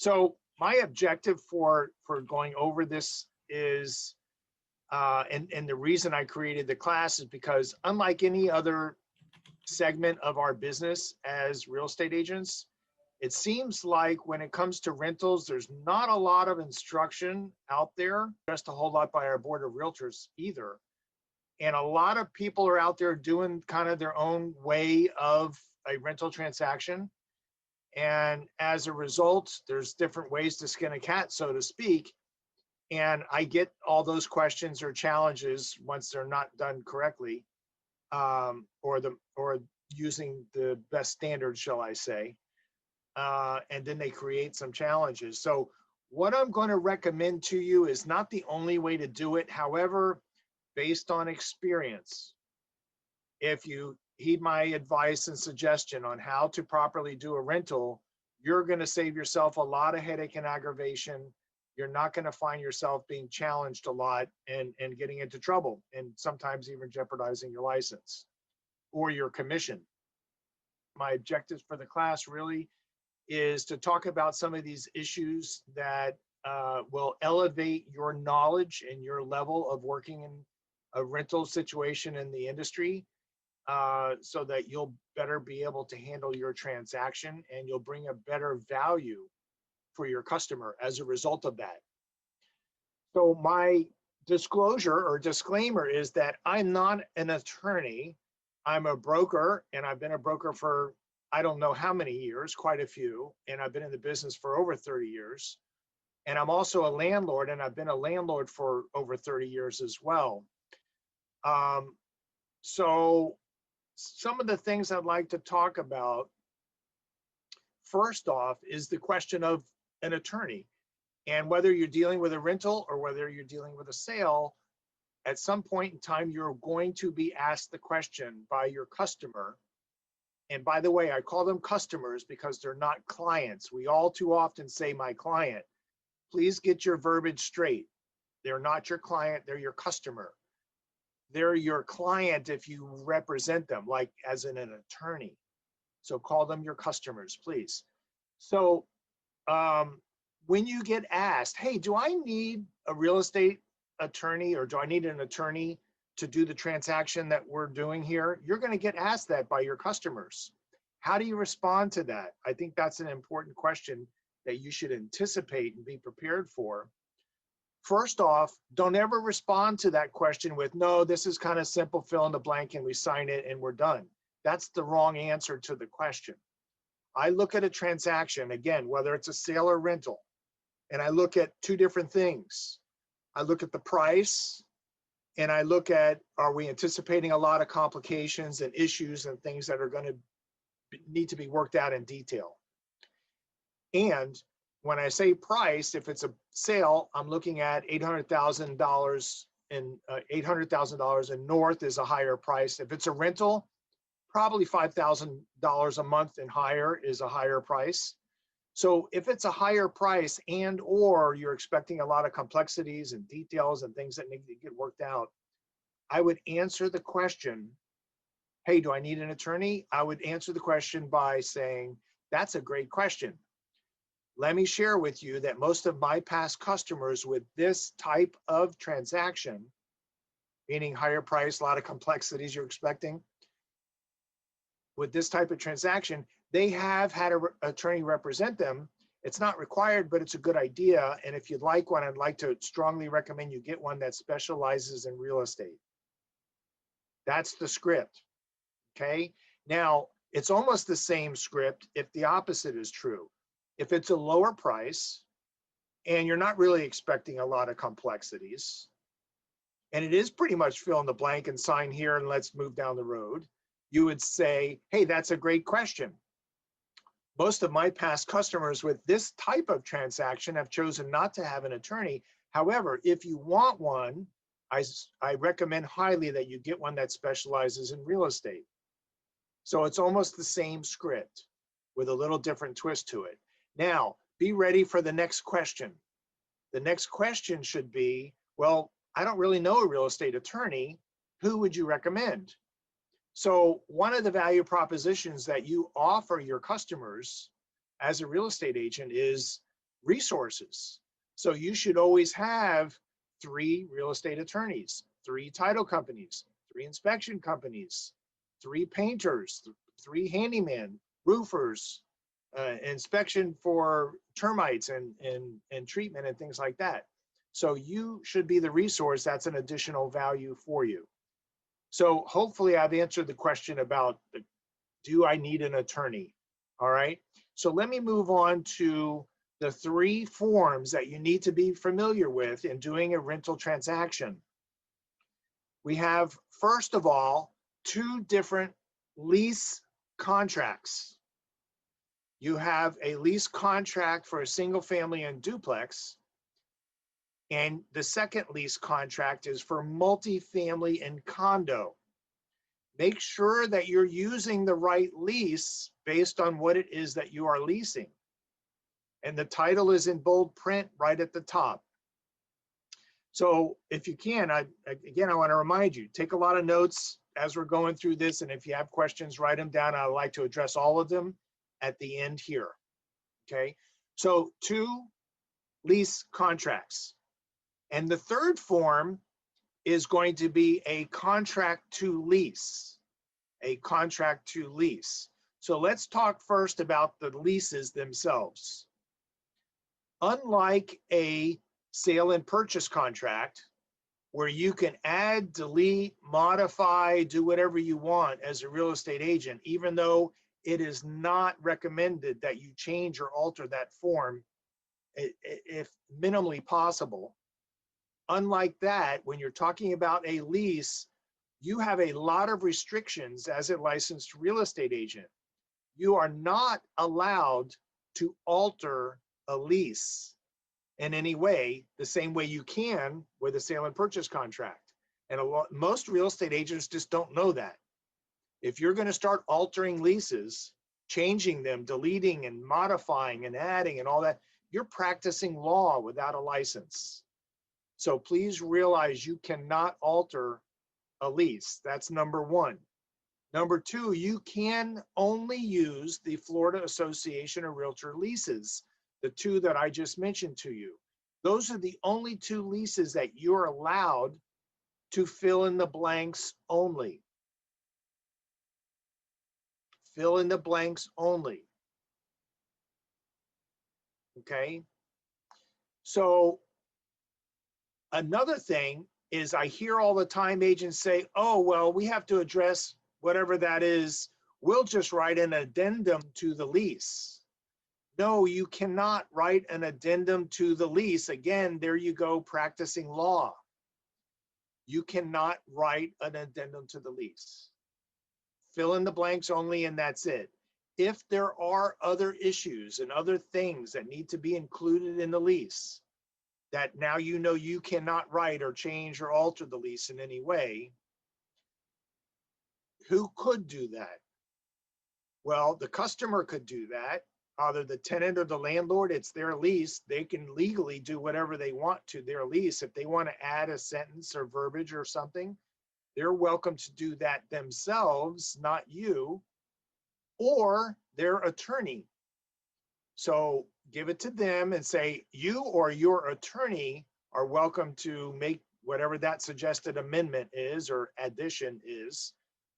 So my objective for going over this is, and the reason I created the class is because unlike any other segment of our business as real estate agents, it seems like when it comes to rentals, there's not a lot of instruction out there, just a whole lot by our board of realtors either. And a lot of people are out there doing kind of their own way of a rental transaction. And as a result, there's different ways to skin a cat, so to speak. And I get all those questions or challenges once they're not done correctly, or using the best standards, shall I say. And then they create some challenges. So what I'm going to recommend to you is not the only way to do it. However, based on experience, if you heed my advice and suggestion on how to properly do a rental, you're going to save yourself a lot of headache and aggravation. You're not going to find yourself being challenged a lot and getting into trouble, and sometimes even jeopardizing your license or your commission. My objectives for the class really is to talk about some of these issues that will elevate your knowledge and your level of working in a rental situation in the industry, so that you'll better be able to handle your transaction and you'll bring a better value for your customer as a result of that. So my disclosure or disclaimer is that I'm not an attorney. I'm a broker, and I've been a broker for I don't know how many years, quite a few, and I've been in the business for over 30 years. And I'm also a landlord, and I've been a landlord for over 30 years as well. So some of the things I'd like to talk about, first off, is the question of an attorney. And whether you're dealing with a rental or whether you're dealing with a sale, at some point in time, you're going to be asked the question by your customer. And by the way, I call them customers because they're not clients. We all too often say my client. Please get your verbiage straight. They're not your client, they're your customer. They're your client if you represent them, like as in an attorney. So call them your customers, please. So when you get asked, hey, do I need a real estate attorney, or do I need an attorney to do the transaction that we're doing here? You're going to get asked that by your customers. How do you respond to that? I think that's an important question that you should anticipate and be prepared for. First off, don't ever respond to that question with, no, this is kind of simple, fill in the blank and we sign it and we're done. That's the wrong answer to the question. I look at a transaction, again, whether it's a sale or rental, and I look at two different things. I look at the price, and I look at, are we anticipating a lot of complications and issues and things that are going to need to be worked out in detail. And when I say price, if it's a sale, I'm looking at $800,000 and $800,000 and north is a higher price. If it's a rental, probably $5,000 a month and higher is a higher price. So if it's a higher price and or you're expecting a lot of complexities and details and things that need to get worked out, I would answer the question, hey, do I need an attorney? I would answer the question by saying, that's a great question. Let me share with you that most of my past customers with this type of transaction, meaning higher price, a lot of complexities you're expecting, with this type of transaction, they have had an attorney represent them. It's not required, but it's a good idea. And if you'd like one, I'd like to strongly recommend you get one that specializes in real estate. That's the script, okay? Now, it's almost the same script if the opposite is true. If it's a lower price and you're not really expecting a lot of complexities, and it is pretty much fill in the blank and sign here and let's move down the road, you would say, hey, that's a great question. Most of my past customers with this type of transaction have chosen not to have an attorney. However, if you want one, I recommend highly that you get one that specializes in real estate. So it's almost the same script with a little different twist to it. Now, be ready for the next question. The next question should be, well, I don't really know a real estate attorney. Who would you recommend? So one of the value propositions that you offer your customers as a real estate agent is resources. So you should always have 3 real estate attorneys, 3 title companies, 3 inspection companies, 3 painters, 3 handyman, roofers, inspection for termites and treatment and things like that. So you should be the resource. That's an additional value for you. So hopefully I've answered the question about do I need an attorney? All right. So let me move on to the 3 forms that you need to be familiar with in doing a rental transaction. We have, first of all, 2 different lease contracts. You have a lease contract for a single family and duplex, and the second lease contract is for multifamily and condo. Make sure that you're using the right lease based on what it is that you are leasing. And the title is in bold print right at the top. So if you can, again, I want to remind you, take a lot of notes as we're going through this. And if you have questions, write them down. I'd like to address all of them at the end here. Okay. So 2 lease contracts. And the third form is going to be a contract to lease, a contract to lease. So let's talk first about the leases themselves. Unlike a sale and purchase contract, where you can add, delete, modify, do whatever you want as a real estate agent, even though it is not recommended that you change or alter that form if minimally possible. Unlike that, when you're talking about a lease, you have a lot of restrictions as a licensed real estate agent. You are not allowed to alter a lease in any way, the same way you can with a sale and purchase contract. And most real estate agents just don't know that. If you're going to start altering leases, changing them, deleting and modifying and adding and all that, you're practicing law without a license. So please realize you cannot alter a lease. That's number 1. Number 2, you can only use the Florida Association of Realtor leases, the 2 that I just mentioned to you. Those are the only 2 leases that you're allowed to fill in the blanks only. Fill in the blanks only. Okay. So another thing is I hear all the time agents say, oh, well, we have to address whatever that is. We'll just write an addendum to the lease. No, you cannot write an addendum to the lease. Again, there you go, practicing law. You cannot write an addendum to the lease. Fill in the blanks only, and that's it. If there are other issues and other things that need to be included in the lease that now you know you cannot write or change or alter the lease in any way, who could do that? Well, the customer could do that. Either the tenant or the landlord, it's their lease. They can legally do whatever they want to their lease. If they want to add a sentence or verbiage or something, they're welcome to do that themselves, not you, or their attorney. So give it to them and say, you or your attorney are welcome to make whatever that suggested amendment is or addition is.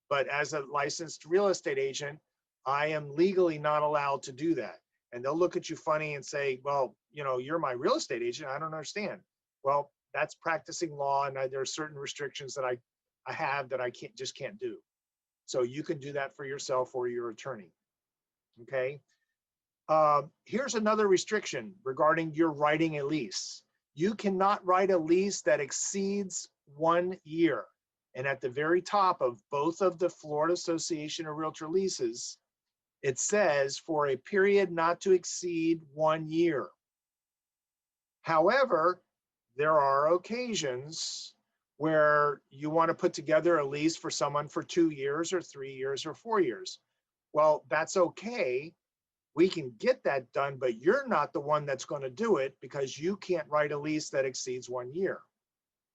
But as a licensed real estate agent, I am legally not allowed to do that. And they'll look at you funny and say, well, you know, you're my real estate agent. I don't understand. Well, that's practicing law, and there are certain restrictions that I have that I just can't do. So you can do that for yourself or your attorney. Okay. Here's another restriction regarding your writing a lease. You cannot write a lease that exceeds 1 year. And at the very top of both of the Florida Association of Realtor leases, it says for a period not to exceed 1 year. However, there are occasions where you want to put together a lease for someone for 2 years or 3 years or 4 years. Well, that's okay. We can get that done, but you're not the one that's going to do it because you can't write a lease that exceeds 1 year.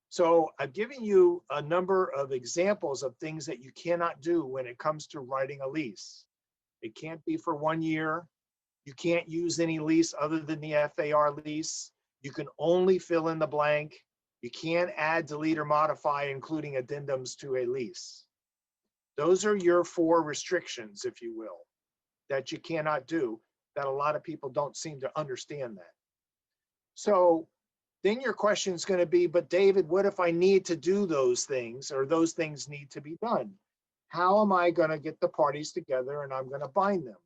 So I've given you a number of examples of things that you cannot do when it comes to writing a lease. It can't be for 1 year. You can't use any lease other than the FAR lease. You can only fill in the blank. You can't add, delete, or modify, including addendums to a lease. Those are your 4 restrictions, if you will, that you cannot do, that a lot of people don't seem to understand that. So then your question is going to be, but David, what if I need to do those things, or those things need to be done? How am I going to get the parties together and I'm going to bind them?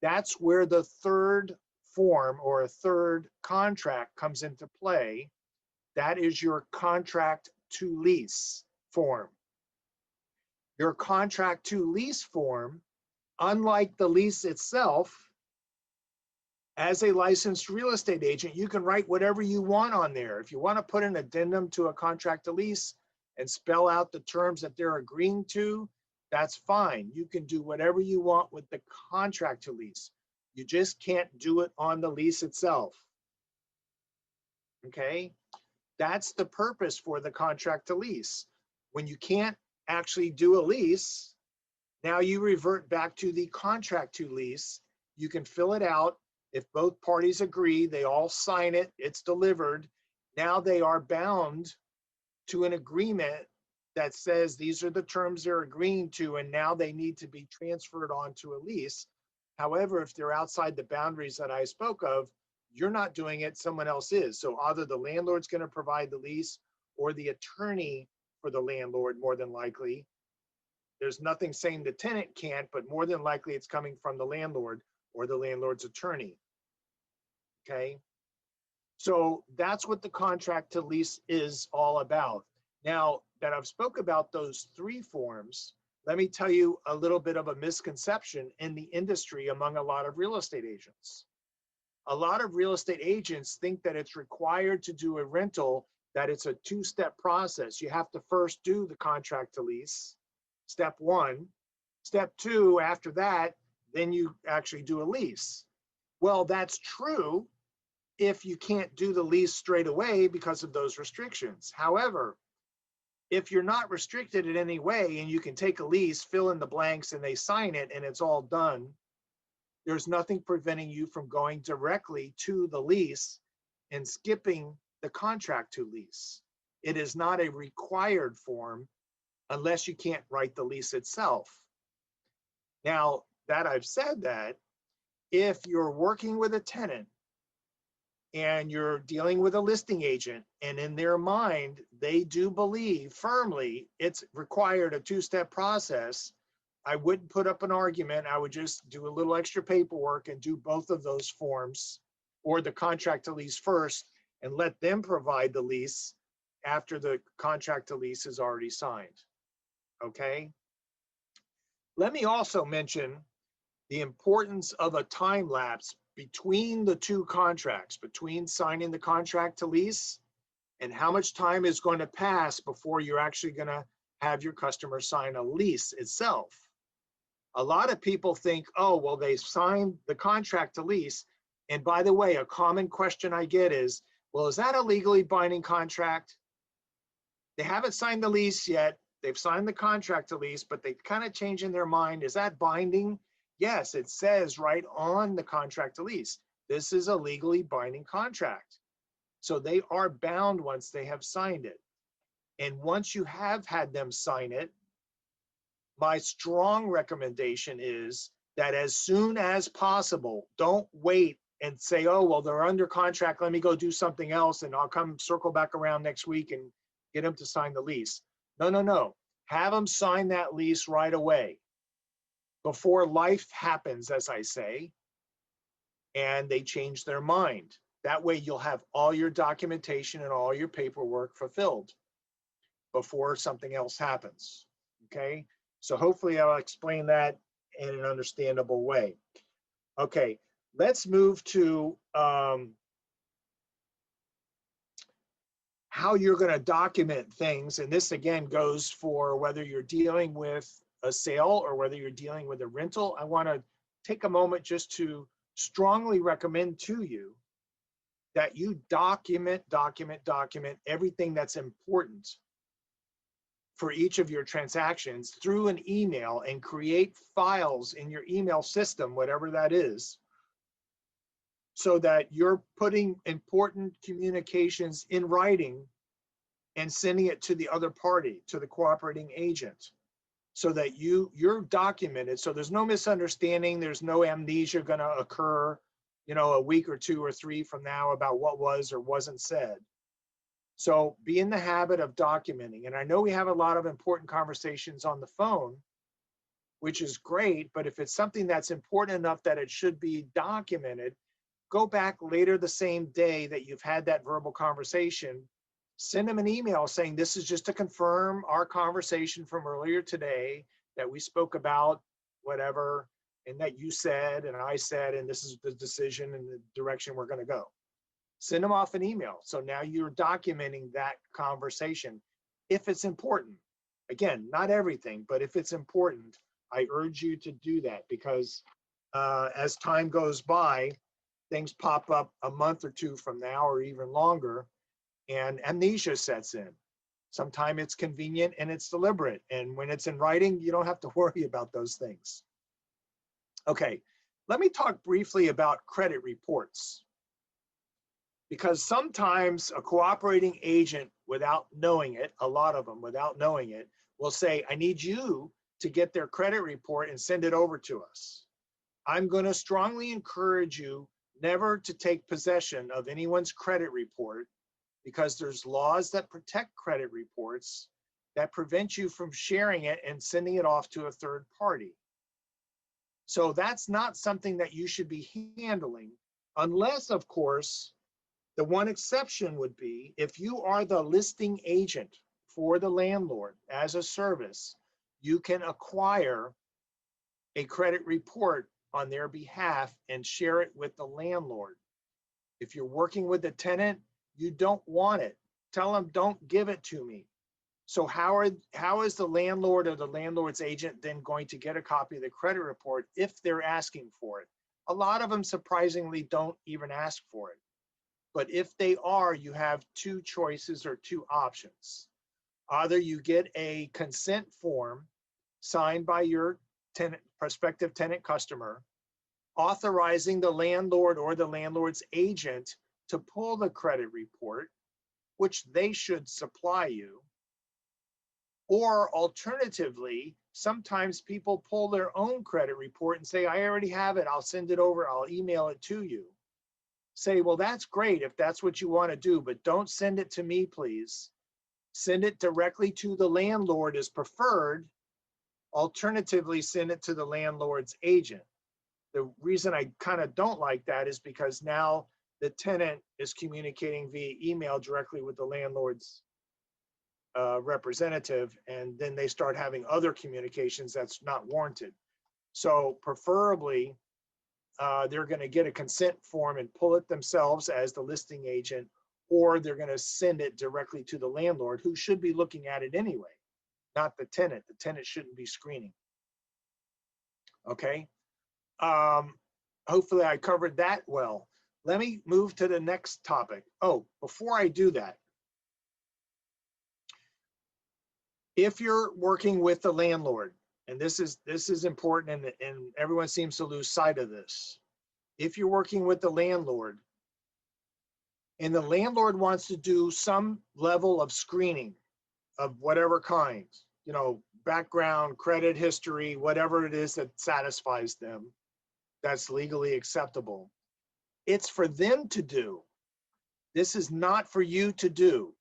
That's where the third form or a third contract comes into play. That is your contract to lease form. Your contract to lease form, unlike the lease itself, as a licensed real estate agent, you can write whatever you want on there. If you want to put an addendum to a contract to lease and spell out the terms that they're agreeing to, that's fine. You can do whatever you want with the contract to lease. You just can't do it on the lease itself. Okay? That's the purpose for the contract to lease. When you can't actually do a lease, now you revert back to the contract to lease. You can fill it out. If both parties agree, they all sign it, it's delivered. Now they are bound to an agreement that says these are the terms they're agreeing to, and now they need to be transferred onto a lease. However, if they're outside the boundaries that I spoke of, you're not doing it, someone else is. So either the landlord's going to provide the lease or the attorney for the landlord, more than likely. There's nothing saying the tenant can't, but more than likely it's coming from the landlord or the landlord's attorney. Okay, so that's what the contract to lease is all about. Now that I've spoke about those 3 forms, let me tell you a little bit of a misconception in the industry among a lot of real estate agents. A lot of real estate agents think that it's required to do a rental, that it's a 2-step process. You have to first do the contract to lease, step 1. Step 2, after that, then you actually do a lease. Well, that's true if you can't do the lease straight away because of those restrictions. However, if you're not restricted in any way and you can take a lease, fill in the blanks, and they sign it and it's all done, there's nothing preventing you from going directly to the lease and skipping the contract to lease. It is not a required form unless you can't write the lease itself. Now that I've said that, if you're working with a tenant and you're dealing with a listing agent, and in their mind, they do believe firmly it's required a 2-step process, I wouldn't put up an argument. I would just do a little extra paperwork and do both of those forms, or the contract to lease first, and let them provide the lease after the contract to lease is already signed. Okay? Let me also mention the importance of a time lapse between the 2 contracts, between signing the contract to lease and how much time is going to pass before you're actually going to have your customer sign a lease itself. A lot of people think, oh, well, they signed the contract to lease. And by the way, a common question I get is, well, is that a legally binding contract? They haven't signed the lease yet. They've signed the contract to lease, but they kind of change in their mind. Is that binding? Yes, it says right on the contract to lease, this is a legally binding contract. So they are bound once they have signed it. And once you have had them sign it, my strong recommendation is that as soon as possible, don't wait and say, oh, well, they're under contract, let me go do something else and I'll come circle back around next week and get them to sign the lease. No, no, no. Have them sign that lease right away before life happens, as I say, and they change their mind. That way you'll have all your documentation and all your paperwork fulfilled before something else happens, okay? So hopefully I'll explain that in an understandable way. Okay, let's move to how you're going to document things. And this again goes for whether you're dealing with a sale or whether you're dealing with a rental. I want to take a moment just to strongly recommend to you that you document everything that's important for each of your transactions through an email, and create files in your email system, whatever that is, so that you're putting important communications in writing and sending it to the other party, to the cooperating agent, so that you're documented. So there's no misunderstanding. There's no amnesia going to occur, a week or 2 or 3 from now about what was or wasn't said. So be in the habit of documenting. And I know we have a lot of important conversations on the phone, which is great, but if it's something that's important enough that it should be documented, go back later the same day that you've had that verbal conversation, send them an email saying, this is just to confirm our conversation from earlier today that we spoke about whatever, and that you said, and I said, and this is the decision and the direction we're going to go. Send them off an email. So now you're documenting that conversation. If it's important, again, not everything, but if it's important, I urge you to do that, because as time goes by, things pop up a month or 2 from now, or even longer, and amnesia sets in. Sometimes it's convenient and it's deliberate. And when it's in writing, you don't have to worry about those things. Okay, let me talk briefly about credit reports. Because sometimes a cooperating agent, without knowing it, a lot of them without knowing it, will say, I need you to get their credit report and send it over to us. I'm going to strongly encourage you never to take possession of anyone's credit report, because there's laws that protect credit reports that prevent you from sharing it and sending it off to a third party. So that's not something that you should be handling, unless, of course, the one exception would be if you are the listing agent for the landlord as a service, you can acquire a credit report on their behalf and share it with the landlord. If you're working with a tenant, you don't want it. Tell them, don't give it to me. So how is the landlord or the landlord's agent then going to get a copy of the credit report if they're asking for it? A lot of them surprisingly don't even ask for it. But if they are, you have 2 choices or 2 options. Either you get a consent form signed by your prospective tenant customer, authorizing the landlord or the landlord's agent to pull the credit report, which they should supply you. Or alternatively, sometimes people pull their own credit report and say, I already have it, I'll send it over, I'll email it to you. Say, well, that's great if that's what you want to do, but don't send it to me, please. Send it directly to the landlord as preferred. Alternatively, send it to the landlord's agent. The reason I kind of don't like that is because now the tenant is communicating via email directly with the landlord's representative, and then they start having other communications that's not warranted. So preferably, they're going to get a consent form and pull it themselves as the listing agent, or they're going to send it directly to the landlord, who should be looking at it anyway, not the tenant. The tenant shouldn't be screening. Okay. Hopefully I covered that well. Let me move to the next topic. Oh, before I do that, if you're working with the landlord, and this is important, and everyone seems to lose sight of this. If you're working with the landlord and the landlord wants to do some level of screening of whatever kind, background, credit history, whatever it is that satisfies them, that's legally acceptable. It's for them to do. This is not for you to do.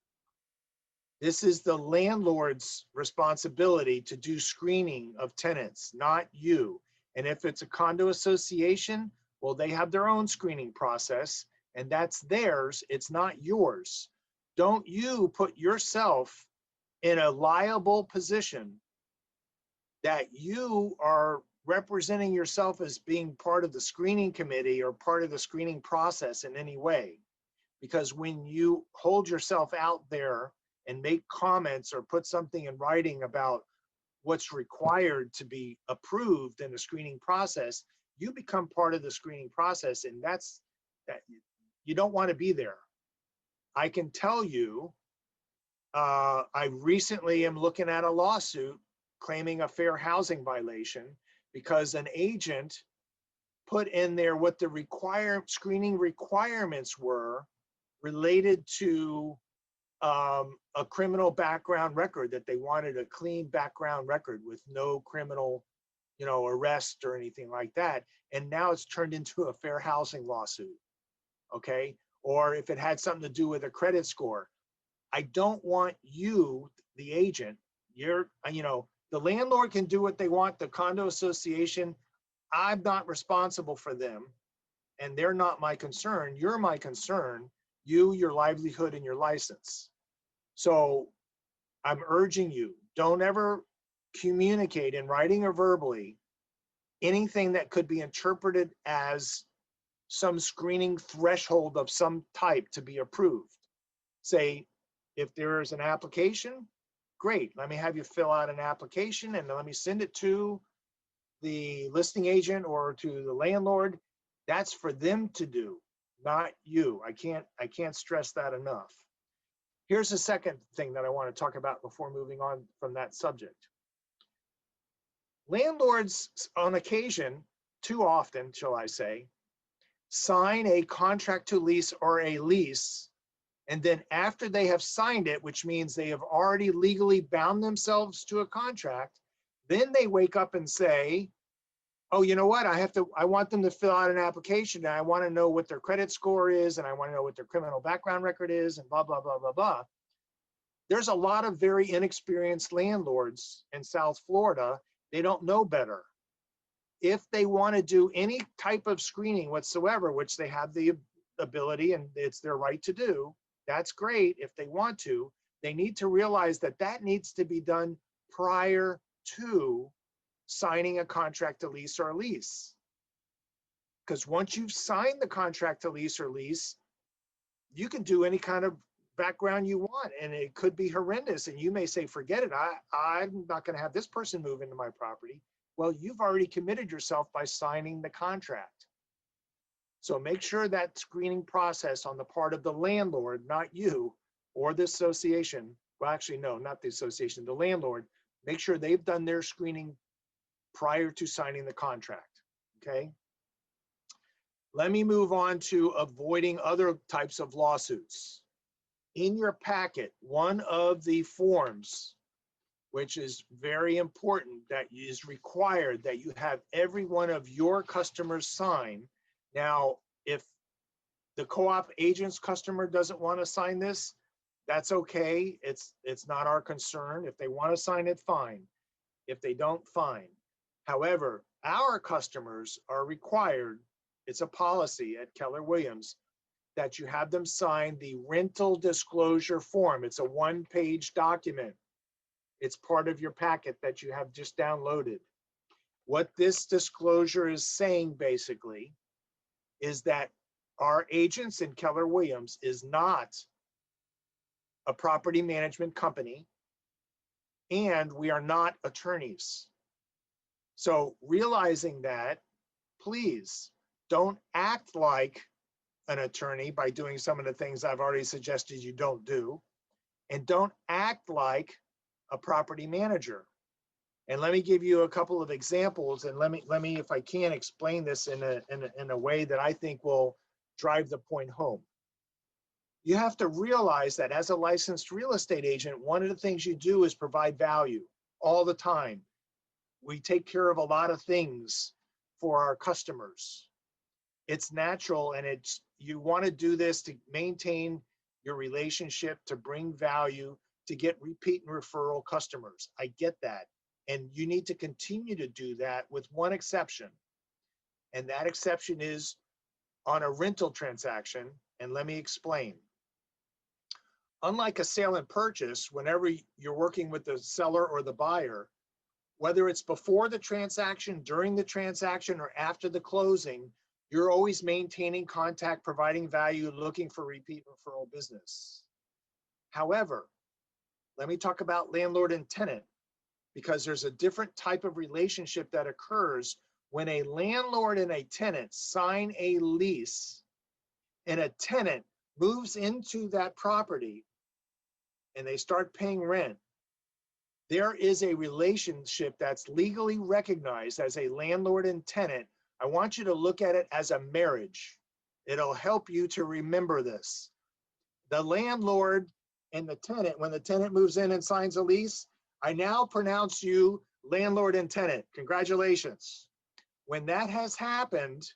This is the landlord's responsibility to do screening of tenants, not you. And if it's a condo association, well, they have their own screening process, and that's theirs. It's not yours. Don't you put yourself in a liable position that you are representing yourself as being part of the screening committee or part of the screening process in any way. Because when you hold yourself out there and make comments or put something in writing about what's required to be approved in the screening process, you become part of the screening process, and that you don't want to be there. I can tell you, I recently am looking at a lawsuit claiming a fair housing violation because an agent put in there what the screening requirements were related to a criminal background record, that they wanted a clean background record with no criminal, arrest or anything like that. And now it's turned into a fair housing lawsuit, okay? Or if it had something to do with a credit score. I don't want you, the agent, the landlord can do what they want, the condo association, I'm not responsible for them, and they're not my concern. You're my concern, you, your livelihood, and your license. So I'm urging you, don't ever communicate in writing or verbally anything that could be interpreted as some screening threshold of some type to be approved. Say, if there is an application, great, let me have you fill out an application and let me send it to the listing agent or to the landlord. That's for them to do, not you. I can't stress that enough. Here's the second thing that I want to talk about before moving on from that subject. Landlords, on occasion, too often, shall I say, sign a contract to lease or a lease, and then after they have signed it, which means they have already legally bound themselves to a contract, then they wake up and say, oh, you know what? I want them to fill out an application, and I want to know what their credit score is, and I want to know what their criminal background record is, and blah, blah, blah, blah, blah. There's a lot of very inexperienced landlords in South Florida. They don't know better. If they want to do any type of screening whatsoever, which they have the ability and it's their right to do, that's great if they want to. They need to realize that that needs to be done prior to signing a contract to lease or lease. Because once you've signed the contract to lease or lease, you can do any kind of background you want, and it could be horrendous. And you may say, forget it, I'm not going to have this person move into my property. Well, you've already committed yourself by signing the contract. So make sure that screening process on the part of the landlord, not you or the association, well, actually, no, not the association, the landlord, make sure they've done their screening prior to signing the contract, okay? Let me move on to avoiding other types of lawsuits. In your packet, one of the forms, which is very important, that is required that you have every one of your customers sign. Now, if the co-op agent's customer doesn't want to sign this, that's okay. It's not our concern. If they want to sign it, fine. If they don't, fine. However, our customers are required, it's a policy at Keller Williams, that you have them sign the rental disclosure form. It's a one-page document. It's part of your packet that you have just downloaded. What this disclosure is saying basically is that our agents in Keller Williams is not a property management company, and we are not attorneys. So realizing that, please don't act like an attorney by doing some of the things I've already suggested you don't do, and don't act like a property manager. And let me give you a couple of examples, and let me, if I can, explain this in a way that I think will drive the point home. You have to realize that as a licensed real estate agent, one of the things you do is provide value all the time. We take care of a lot of things for our customers. It's natural, and you want to do this to maintain your relationship, to bring value, to get repeat and referral customers. I get that. And you need to continue to do that with one exception. And that exception is on a rental transaction. And let me explain. Unlike a sale and purchase, whenever you're working with the seller or the buyer, whether it's before the transaction, during the transaction, or after the closing, you're always maintaining contact, providing value, looking for repeat referral business. However, let me talk about landlord and tenant, because there's a different type of relationship that occurs when a landlord and a tenant sign a lease and a tenant moves into that property and they start paying rent. There is a relationship that's legally recognized as a landlord and tenant I want you to look at it as a marriage. It'll help you to remember this. The landlord and the tenant, when the tenant moves in and signs a lease, I now pronounce you landlord and tenant. Congratulations. When that has happened,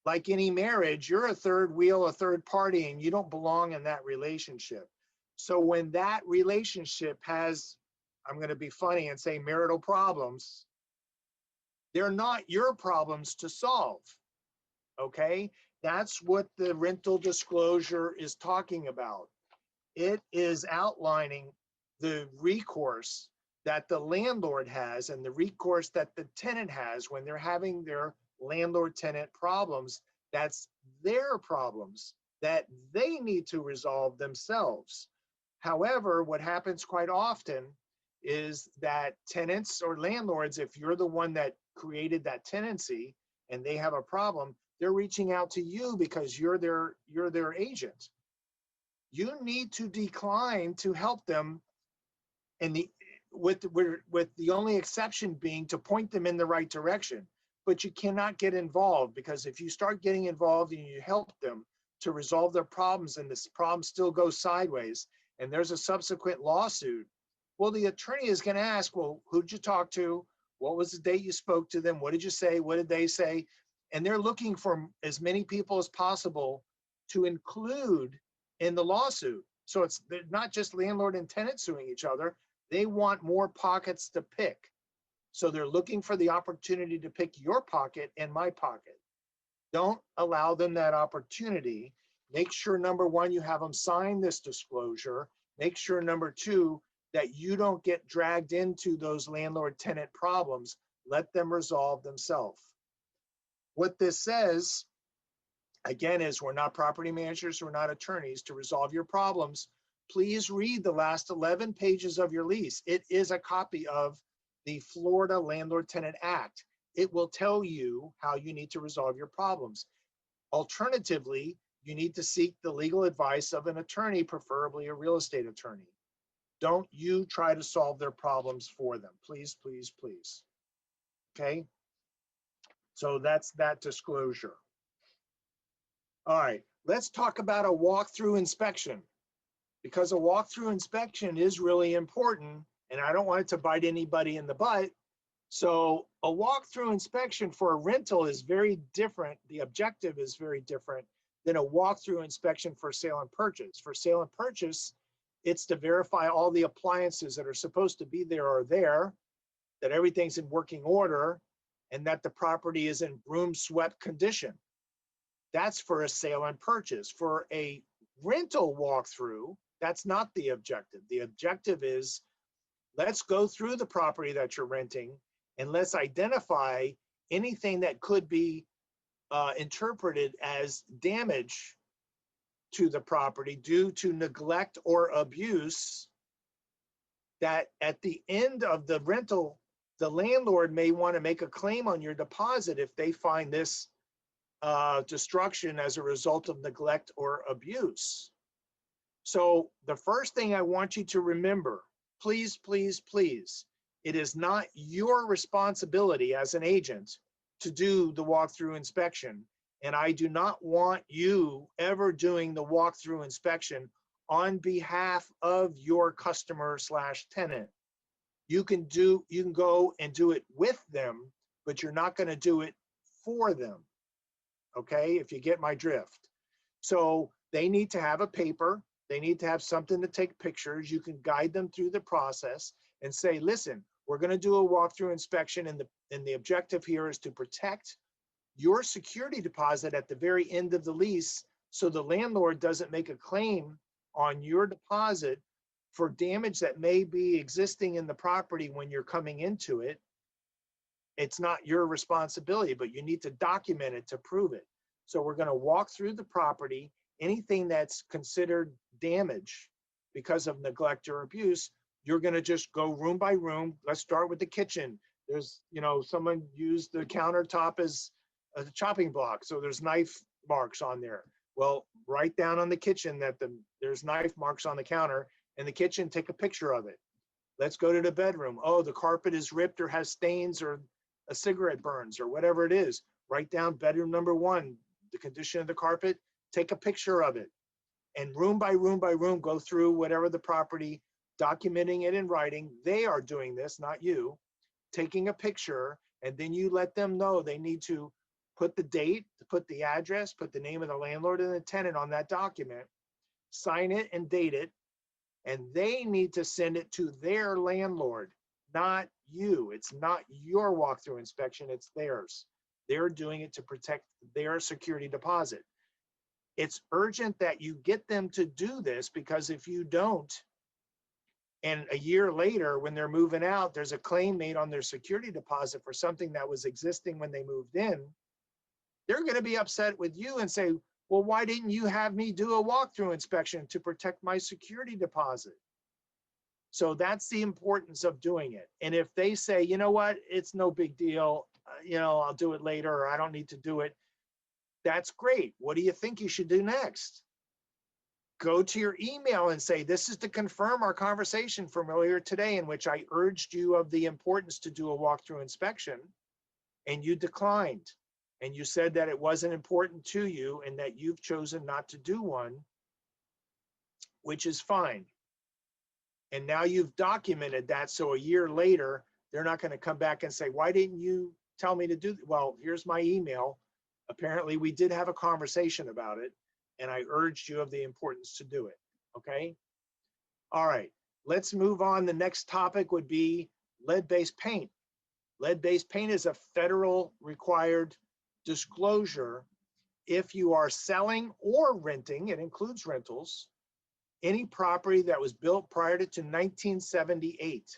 like any marriage, you're a third wheel, a third party, and you don't belong in that relationship. So when that relationship has, I'm going to be funny and say marital problems, they're not your problems to solve. Okay? That's what the rental disclosure is talking about. It is outlining the recourse that the landlord has and the recourse that the tenant has when they're having their landlord-tenant problems. That's their problems that they need to resolve themselves. However, what happens quite often is that tenants or landlords, if you're the one that created that tenancy and they have a problem, they're reaching out to you because you're their agent. You need to decline to help them, and with the only exception being to point them in the right direction. But you cannot get involved, because if you start getting involved and you help them to resolve their problems and this problem still goes sideways and there's a subsequent lawsuit, well, the attorney is going to ask, well, who'd you talk to? What was the date you spoke to them? What did you say? What did they say? And they're looking for as many people as possible to include in the lawsuit. So they're not just landlord and tenant suing each other. They want more pockets to pick. So they're looking for the opportunity to pick your pocket and my pocket. Don't allow them that opportunity. Make sure, number one, you have them sign this disclosure. Make sure, number two, that you don't get dragged into those landlord-tenant problems. Let them resolve themselves. What this says, again, is we're not property managers, we're not attorneys. To resolve your problems, please read the last 11 pages of your lease. It is a copy of the Florida Landlord-Tenant Act. It will tell you how you need to resolve your problems. Alternatively, you need to seek the legal advice of an attorney, preferably a real estate attorney. Don't you try to solve their problems for them. Please, please, please. Okay? So that's that disclosure. All right, let's talk about a walkthrough inspection, because a walkthrough inspection is really important, and I don't want it to bite anybody in the butt. So a walkthrough inspection for a rental is very different. The objective is very different than a walkthrough inspection for sale and purchase. For sale and purchase, it's to verify all the appliances that are supposed to be there are there, that everything's in working order, and that the property is in broom swept condition. That's for a sale and purchase. For a rental walkthrough, that's not the objective. The objective is, let's go through the property that you're renting and let's identify anything that could be interpreted as damage to the property due to neglect or abuse, that at the end of the rental, the landlord may want to make a claim on your deposit if they find this destruction as a result of neglect or abuse. So the first thing I want you to remember, please, please, please, it is not your responsibility as an agent to do the walkthrough inspection. And I do not want you ever doing the walkthrough inspection on behalf of your customer / tenant. You can go and do it with them, but you're not going to do it for them. Okay, if you get my drift. So they need to have a paper. They need to have something to take pictures. You can guide them through the process and say, listen, we're going to do a walkthrough inspection, and the objective here is to protect your security deposit at the very end of the lease, so the landlord doesn't make a claim on your deposit for damage that may be existing in the property when you're coming into it. It's not your responsibility, but you need to document it to prove it. So we're going to walk through the property. Anything that's considered damage because of neglect or abuse, you're going to just go room by room. Let's start with the kitchen. There's, someone used the countertop as a chopping block, so there's knife marks on there. Well, write down on the kitchen that there's knife marks on the counter. In the kitchen, take a picture of it. Let's go to the bedroom. Oh, the carpet is ripped or has stains or a cigarette burns or whatever it is. Write down bedroom number 1, the condition of the carpet, take a picture of it. And room by room by room, go through whatever the property, documenting it in writing. They are doing this, not you, taking a picture, and then you let them know they need to put the date, put the address, put the name of the landlord and the tenant on that document, sign it and date it, and they need to send it to their landlord, not you. It's not your walkthrough inspection, it's theirs. They're doing it to protect their security deposit. It's urgent that you get them to do this, because if you don't, and a year later when they're moving out, there's a claim made on their security deposit for something that was existing when they moved in, they're going to be upset with you and say, well, why didn't you have me do a walkthrough inspection to protect my security deposit? So that's the importance of doing it. And if they say, you know what, it's no big deal, I'll do it later, or I don't need to do it, that's great. What do you think you should do next? Go to your email and say, this is to confirm our conversation from earlier today in which I urged you of the importance to do a walkthrough inspection, and you declined. And you said that it wasn't important to you and that you've chosen not to do one, which is fine. And now you've documented that. So a year later, they're not going to come back and say, why didn't you tell me to do that? Well, here's my email. Apparently we did have a conversation about it, and I urged you of the importance to do it. Okay. All right, let's move on. The next topic would be lead-based paint. Lead-based paint is a federal required disclosure if you are selling or renting, it includes rentals, any property that was built prior to 1978.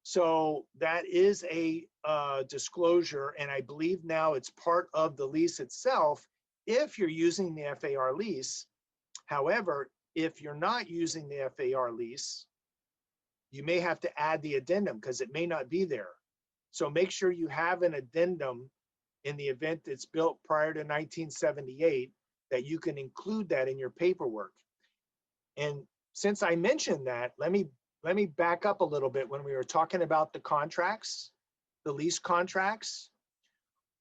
So that is a disclosure, and I believe now it's part of the lease itself if you're using the FAR lease. However, if you're not using the FAR lease, you may have to add the addendum because it may not be there. So make sure you have an addendum in the event it's built prior to 1978, that you can include that in your paperwork. And since I mentioned that, let me back up a little bit. When we were talking about the contracts, the lease contracts,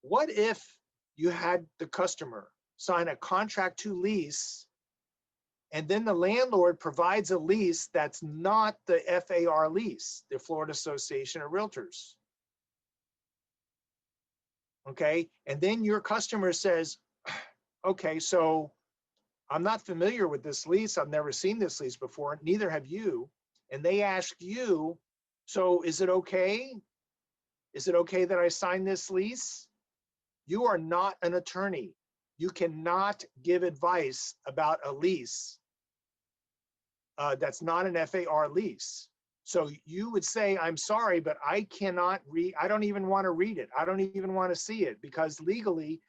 what if you had the customer sign a contract to lease, and then the landlord provides a lease that's not the FAR lease, the Florida Association of Realtors? Okay, and then your customer says, okay, so I'm not familiar with this lease. I've never seen this lease before. Neither have you. And they ask you, so is it okay? Is it okay that I sign this lease? You are not an attorney. You cannot give advice about a lease that's not an FAR lease. So you would say, I'm sorry, but I cannot read, I don't even want to read it. I don't even want to see it, because legally,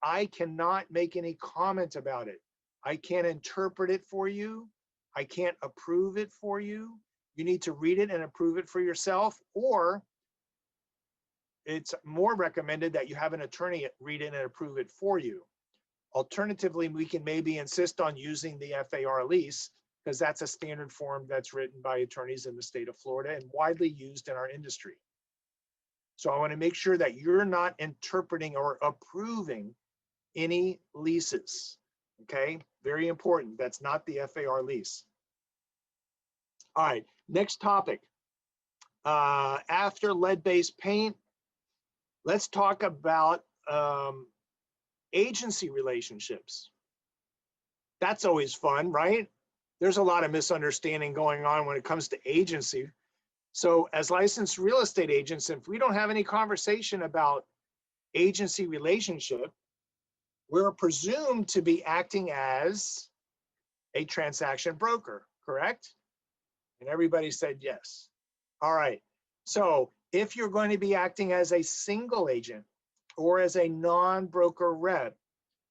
I cannot make any comment about it. I can't interpret it for you. I can't approve it for you. You need to read it and approve it for yourself, or it's more recommended that you have an attorney read it and approve it for you. Alternatively, we can maybe insist on using the FAR lease, because that's a standard form that's written by attorneys in the state of Florida and widely used in our industry. So I want to make sure that you're not interpreting or approving any leases. Okay, very important. That's not the FAR lease. All right, next topic. After lead-based paint, let's talk about agency relationships. That's always fun, right? There's a lot of misunderstanding going on when it comes to agency. So as licensed real estate agents, if we don't have any conversation about agency relationship, we're presumed to be acting as a transaction broker, correct? And everybody said yes. All right. So if you're going to be acting as a single agent or as a non-broker rep,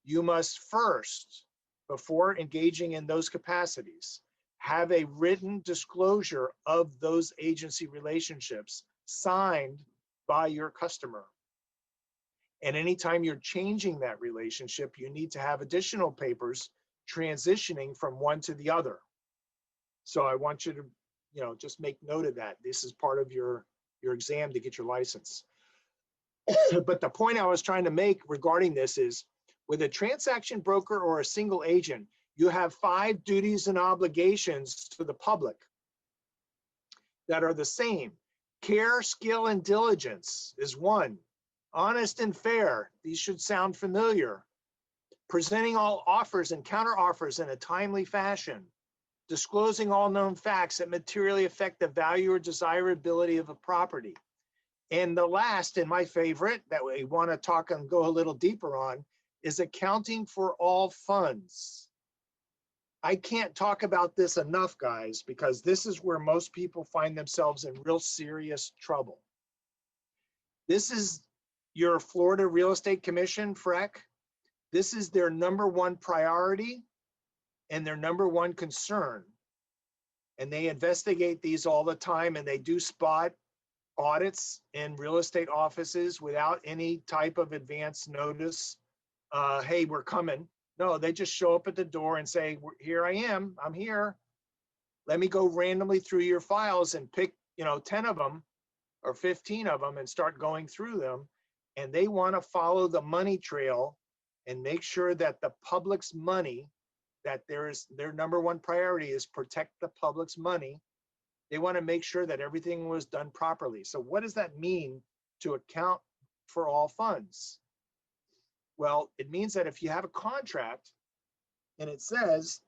you must first, before engaging in those capacities, have a written disclosure of those agency relationships signed by your customer. And anytime you're changing that relationship, you need to have additional papers transitioning from one to the other. So I want you to, just make note of that. This is part of your exam to get your license. But the point I was trying to make regarding this is, with a transaction broker or a single agent, you have 5 duties and obligations to the public that are the same. Care, skill, and diligence is 1. Honest and fair, these should sound familiar. Presenting all offers and counteroffers in a timely fashion. Disclosing all known facts that materially affect the value or desirability of a property. And the last, and my favorite, that we want to talk and go a little deeper on, is accounting for all funds. I can't talk about this enough, guys, because this is where most people find themselves in real serious trouble. This is your Florida Real Estate Commission, FREC. This is their #1 priority and their #1 concern. And they investigate these all the time, and they do spot audits in real estate offices without any type of advance notice. Hey, we're coming. No, they just show up at the door and say, here I am, I'm here. Let me go randomly through your files and pick, 10 of them or 15 of them and start going through them. And they want to follow the money trail and make sure that the public's money, that their #1 priority is protect the public's money. They want to make sure that everything was done properly. So what does that mean to account for all funds? Well, it means that if you have a contract and it says,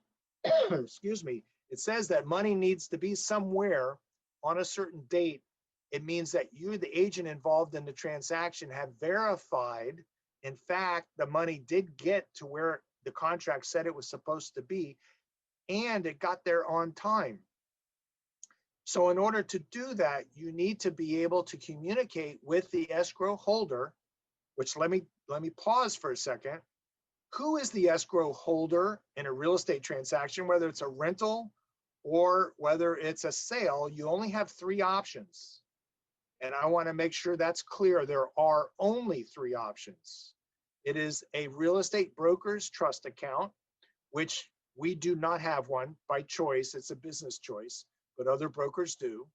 excuse me, it says that money needs to be somewhere on a certain date, it means that you, the agent involved in the transaction, have verified, in fact, the money did get to where the contract said it was supposed to be, and it got there on time. So in order to do that, you need to be able to communicate with the escrow holder, which let me pause for a second. Who is the escrow holder in a real estate transaction, whether it's a rental or whether it's a sale? You only have 3 options. And I want to make sure that's clear. There are only 3 options. It is a real estate broker's trust account, which we do not have one by choice. It's a business choice, but other brokers do.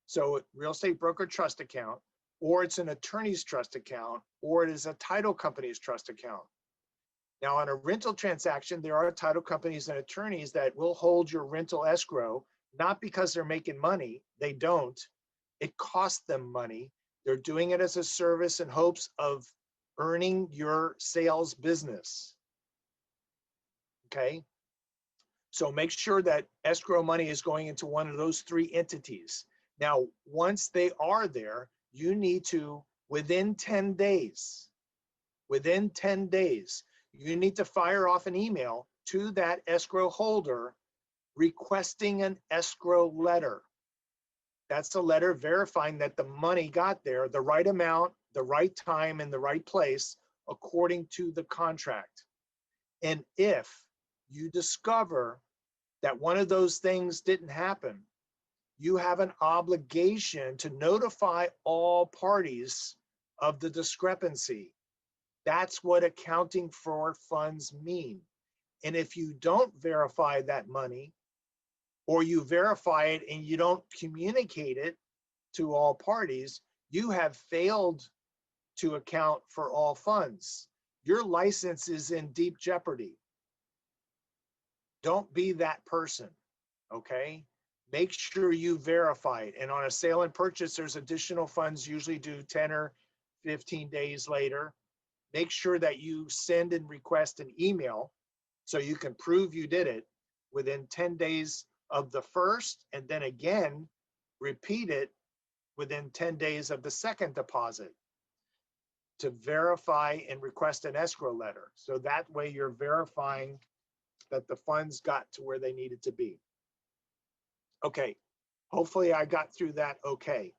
So real estate broker trust account, or it's an attorney's trust account, or it is a title company's trust account. Now, on a rental transaction, there are title companies and attorneys that will hold your rental escrow, not because they're making money. They don't. It costs them money. They're doing it as a service in hopes of earning your sales business. Okay? So make sure that escrow money is going into one of those 3 entities. Now, once they are there, you need to, within 10 days, you need to fire off an email to that escrow holder requesting an escrow letter. That's a letter verifying that the money got there, the right amount, the right time, and the right place, according to the contract. And if you discover that one of those things didn't happen, you have an obligation to notify all parties of the discrepancy. That's what accounting for funds mean. And if you don't verify that money, or you verify it and you don't communicate it to all parties, you have failed to account for all funds. Your license is in deep jeopardy. Don't be that person, okay? Make sure you verify it. And on a sale and purchase, there's additional funds usually due 10 or 15 days later. Make sure that you send and request an email so you can prove you did it within 10 days of the first, and then again, repeat it within 10 days of the second deposit to verify and request an escrow letter. So that way you're verifying that the funds got to where they needed to be. Okay, hopefully I got through that okay.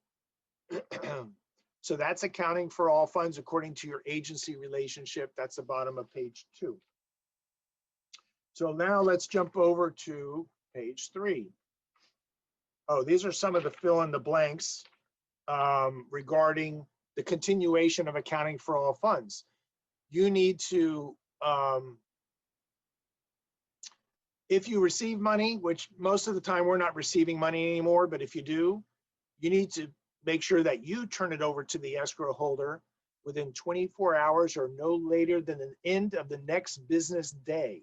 So that's accounting for all funds according to your agency relationship. That's the bottom of page 2. So now let's jump over to page 3. Oh, these are some of the fill in the blanks regarding the continuation of accounting for all funds. You need to, if you receive money, which most of the time we're not receiving money anymore, but if you do, you need to make sure that you turn it over to the escrow holder within 24 hours or no later than the end of the next business day.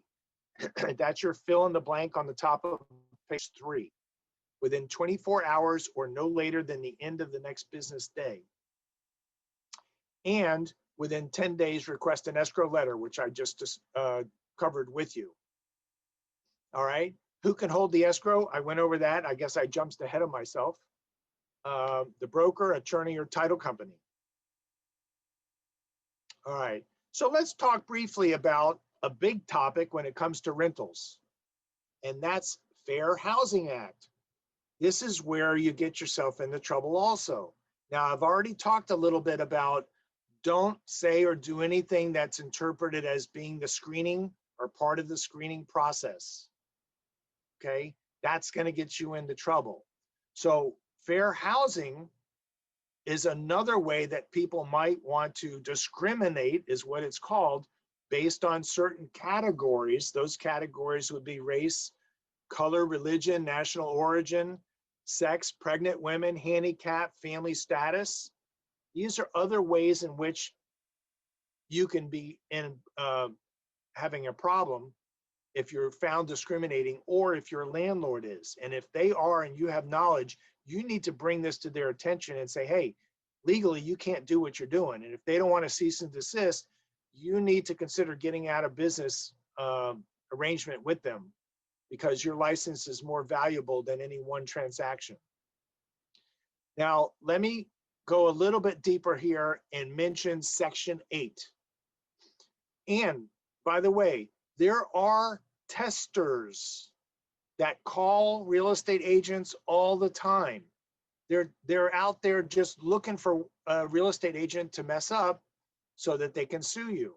That's your fill in the blank on the top of page 3. Within 24 hours or no later than the end of the next business day. And within 10 days, request an escrow letter, which I just covered with you. All right. Who can hold the escrow? I went over that. I guess I jumped ahead of myself. The broker, attorney, or title company. All right. So let's talk briefly about a big topic when it comes to rentals, and that's Fair Housing Act. This is where you get yourself into trouble also. Now, I've already talked a little bit about don't say or do anything that's interpreted as being the screening or part of the screening process. Okay, that's going to get you into trouble. So fair housing is another way that people might want to discriminate, is what it's called, based on certain categories. Those categories would be race, color, religion, national origin, sex, pregnant women, handicap, family status. These are other ways in which you can be in having a problem if you're found discriminating, or if your landlord is. And if they are and you have knowledge, you need to bring this to their attention and say, hey, legally you can't do what you're doing. And if they don't want to cease and desist, you need to consider getting out of business arrangement with them, because your license is more valuable than any one transaction. Now, let me go a little bit deeper here and mention Section 8. And by the way, there are testers that call real estate agents all the time. They're out there just looking for a real estate agent to mess up so that they can sue you.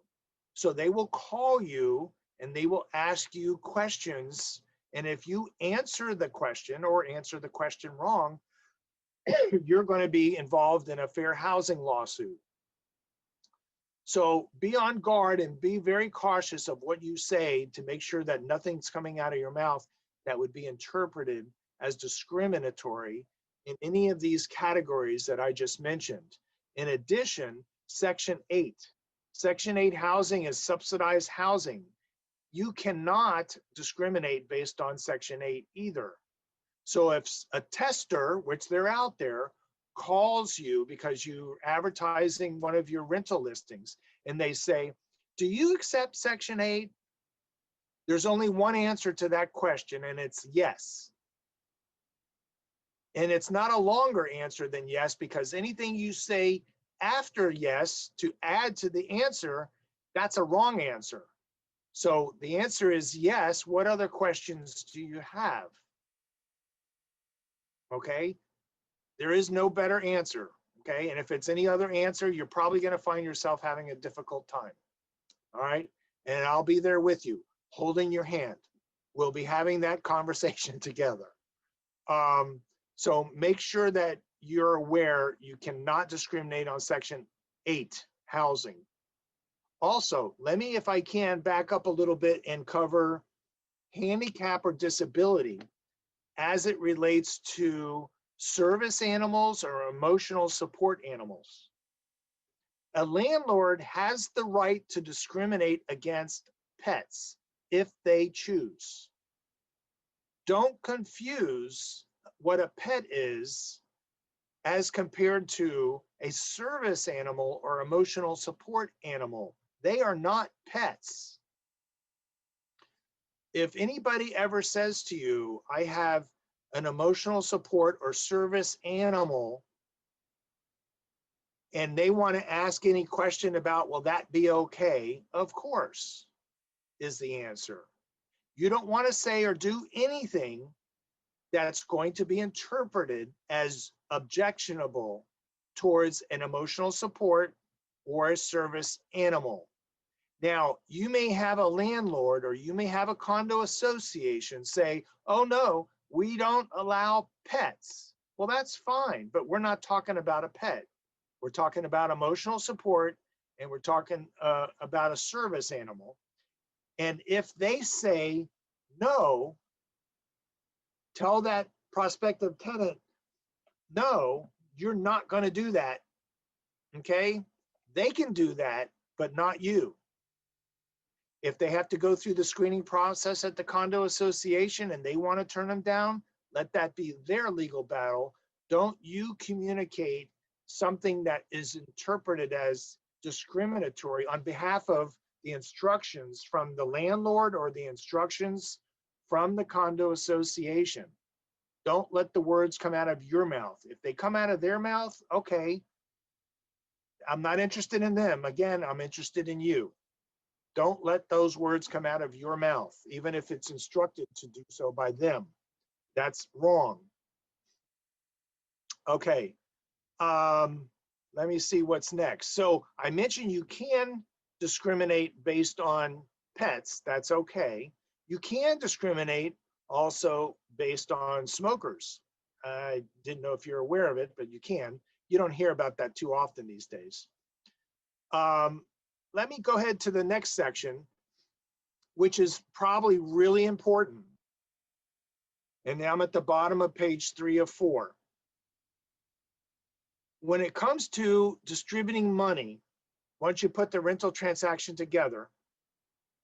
So they will call you and they will ask you questions. And if you answer the question or answer the question wrong, you're going to be involved in a fair housing lawsuit. So be on guard and be very cautious of what you say to make sure that nothing's coming out of your mouth that would be interpreted as discriminatory in any of these categories that I just mentioned. In addition, Section 8. Section 8 housing is subsidized housing. You cannot discriminate based on Section 8 either. So if a tester, which they're out there, calls you because you're advertising one of your rental listings and they say, do you accept Section 8? There's only one answer to that question, and it's yes. And it's not a longer answer than yes, because anything you say after yes to add to the answer, that's a wrong answer. So the answer is yes. What other questions do you have? Okay. There is no better answer, okay? And if it's any other answer, you're probably going to find yourself having a difficult time, all right? And I'll be there with you, holding your hand. We'll be having that conversation together. So make sure that you're aware you cannot discriminate on Section 8, housing. Also, let me, if I can, back up a little bit and cover handicap or disability as it relates to service animals or emotional support animals. A landlord has the right to discriminate against pets if they choose. Don't confuse what a pet is as compared to a service animal or emotional support animal. They are not pets. If anybody ever says to you, I have an emotional support or service animal, and they want to ask any question about, will that be okay? Of course, is the answer. You don't want to say or do anything that's going to be interpreted as objectionable towards an emotional support or a service animal. Now, you may have a landlord or you may have a condo association say, oh no, we don't allow pets. Well, that's fine, but we're not talking about a pet. We're talking about emotional support, and we're talking about a service animal. And if they say no, tell that prospective tenant, no, you're not going to do that. Okay? They can do that, but not you. If they have to go through the screening process at the condo association and they want to turn them down, let that be their legal battle. Don't you communicate something that is interpreted as discriminatory on behalf of the instructions from the landlord or the instructions from the condo association. Don't let the words come out of your mouth. If they come out of their mouth, okay, I'm not interested in them. Again, I'm interested in you. Don't let those words come out of your mouth, even if it's instructed to do so by them. That's wrong. Okay, let me see what's next. So I mentioned you can discriminate based on pets. That's okay. You can discriminate also based on smokers. I didn't know if you're aware of it, but you can. You don't hear about that too often these days. Let me go ahead to the next section, which is probably really important. And now I'm at the bottom of page 3 of 4. When it comes to distributing money, once you put the rental transaction together,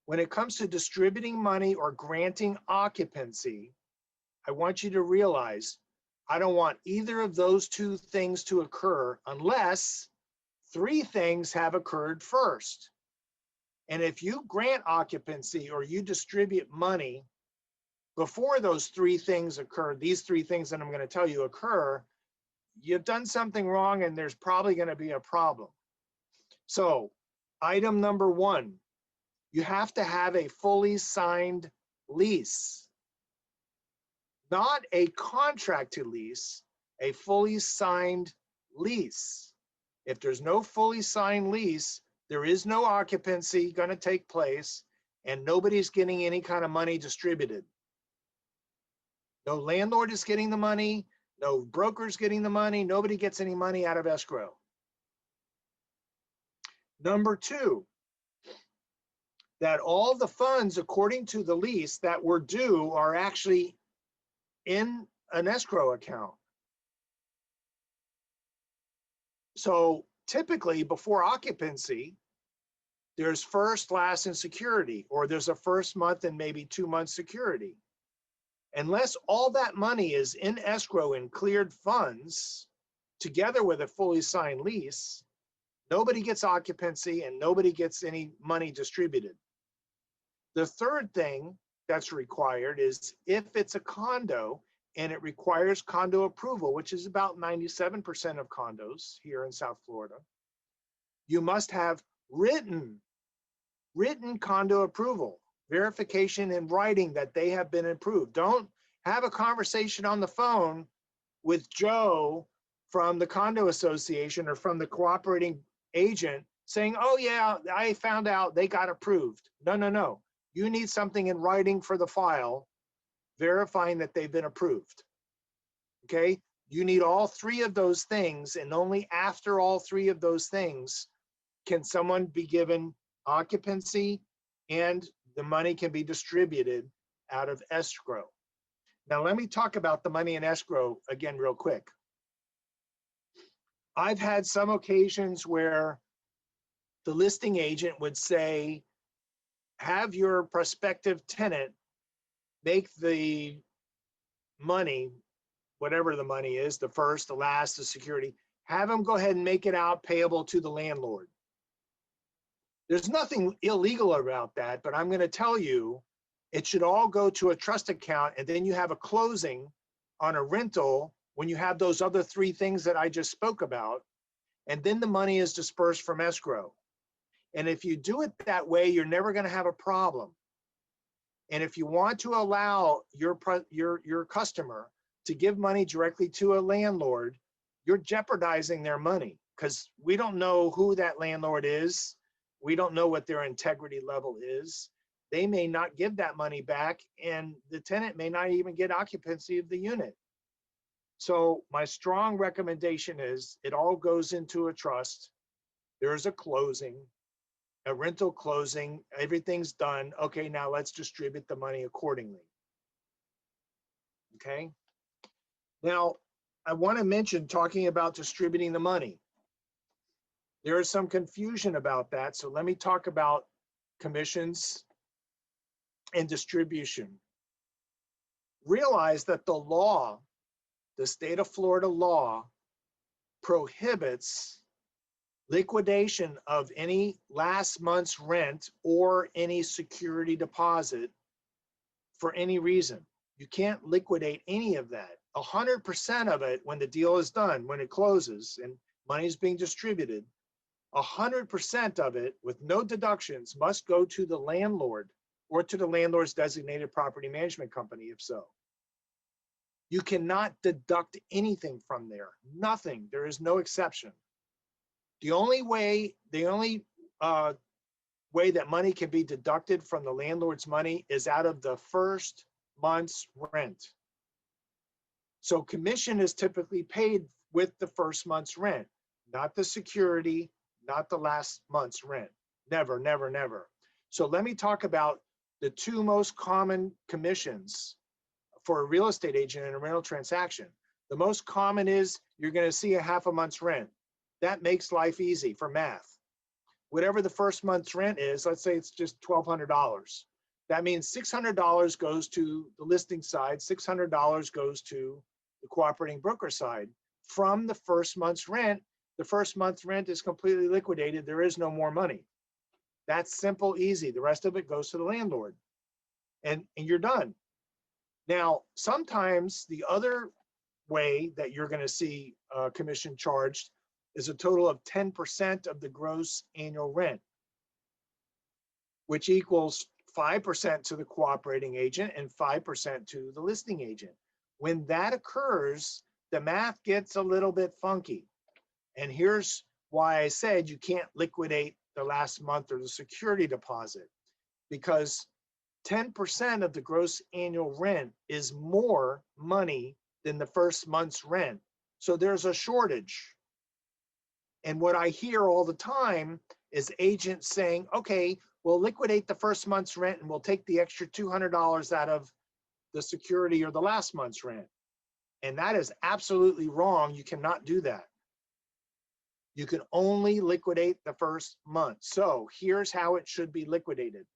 when it comes to distributing money or granting occupancy, I want you to realize I don't want either of those two things to occur unless 3 things have occurred first. And if you grant occupancy or you distribute money before those 3 things occur, these 3 things that I'm going to tell you occur, you've done something wrong and there's probably going to be a problem. So, item number 1, you have to have a fully signed lease, not a contract to lease, a fully signed lease. If there's no fully signed lease, there is no occupancy going to take place and nobody's getting any kind of money distributed. No landlord is getting the money, no broker's getting the money, nobody gets any money out of escrow. Number 2, that all the funds according to the lease that were due are actually in an escrow account. So typically before occupancy, there's first, last, and security, or there's a first month and maybe 2 months security. Unless all that money is in escrow and cleared funds together with a fully signed lease, nobody gets occupancy and nobody gets any money distributed. The third thing that's required is if it's a condo and it requires condo approval, which is about 97% of condos here in South Florida, you must have written condo approval, verification in writing that they have been approved. Don't have a conversation on the phone with Joe from the condo association or from the cooperating agent saying, oh yeah, I found out they got approved. No, no, no. You need something in writing for the file verifying that they've been approved. Okay? You need all 3 of those things, and only after all 3 of those things can someone be given occupancy and the money can be distributed out of escrow. Now, let me talk about the money in escrow again real quick. I've had some occasions where the listing agent would say, have your prospective tenant make the money, whatever the money is, the first, the last, the security, have them go ahead and make it out payable to the landlord. There's nothing illegal about that, but I'm going to tell you, it should all go to a trust account, and then you have a closing on a rental when you have those other 3 things that I just spoke about, and then the money is dispersed from escrow. And if you do it that way, you're never going to have a problem. And if you want to allow your customer to give money directly to a landlord, you're jeopardizing their money because we don't know who that landlord is. We don't know what their integrity level is. They may not give that money back, and the tenant may not even get occupancy of the unit. So my strong recommendation is it all goes into a trust. There's a closing, a rental closing, everything's done. Okay, now let's distribute the money accordingly. Okay. Now, I want to mention, talking about distributing the money. There is some confusion about that. So let me talk about commissions and distribution. Realize that the law, the state of Florida law, prohibits liquidation of any last month's rent or any security deposit for any reason. You can't liquidate any of that. 100% of it, when the deal is done, when it closes and money is being distributed, 100% of it with no deductions must go to the landlord or to the landlord's designated property management company, if so. You cannot deduct anything from there, nothing. There is no exception. The only way that money can be deducted from the landlord's money is out of the first month's rent. So commission is typically paid with the first month's rent, not the security, not the last month's rent. Never, never, never. So let me talk about the two most common commissions for a real estate agent in a rental transaction. The most common is you're going to see a half a month's rent. That makes life easy for math. Whatever the first month's rent is, let's say it's just $1,200. That means $600 goes to the listing side, $600 goes to the cooperating broker side. From the first month's rent, the first month's rent is completely liquidated. There is no more money. That's simple, easy. The rest of it goes to the landlord, and you're done. Now, sometimes the other way that you're going to see commission charged is a total of 10% of the gross annual rent, which equals 5% to the cooperating agent and 5% to the listing agent. When that occurs, the math gets a little bit funky. And here's why I said you can't liquidate the last month or the security deposit, because 10% of the gross annual rent is more money than the first month's rent. So there's a shortage. And what I hear all the time is agents saying, okay, we'll liquidate the first month's rent and we'll take the extra $200 out of the security or the last month's rent. And that is absolutely wrong. You cannot do that. You can only liquidate the first month. So here's how it should be liquidated.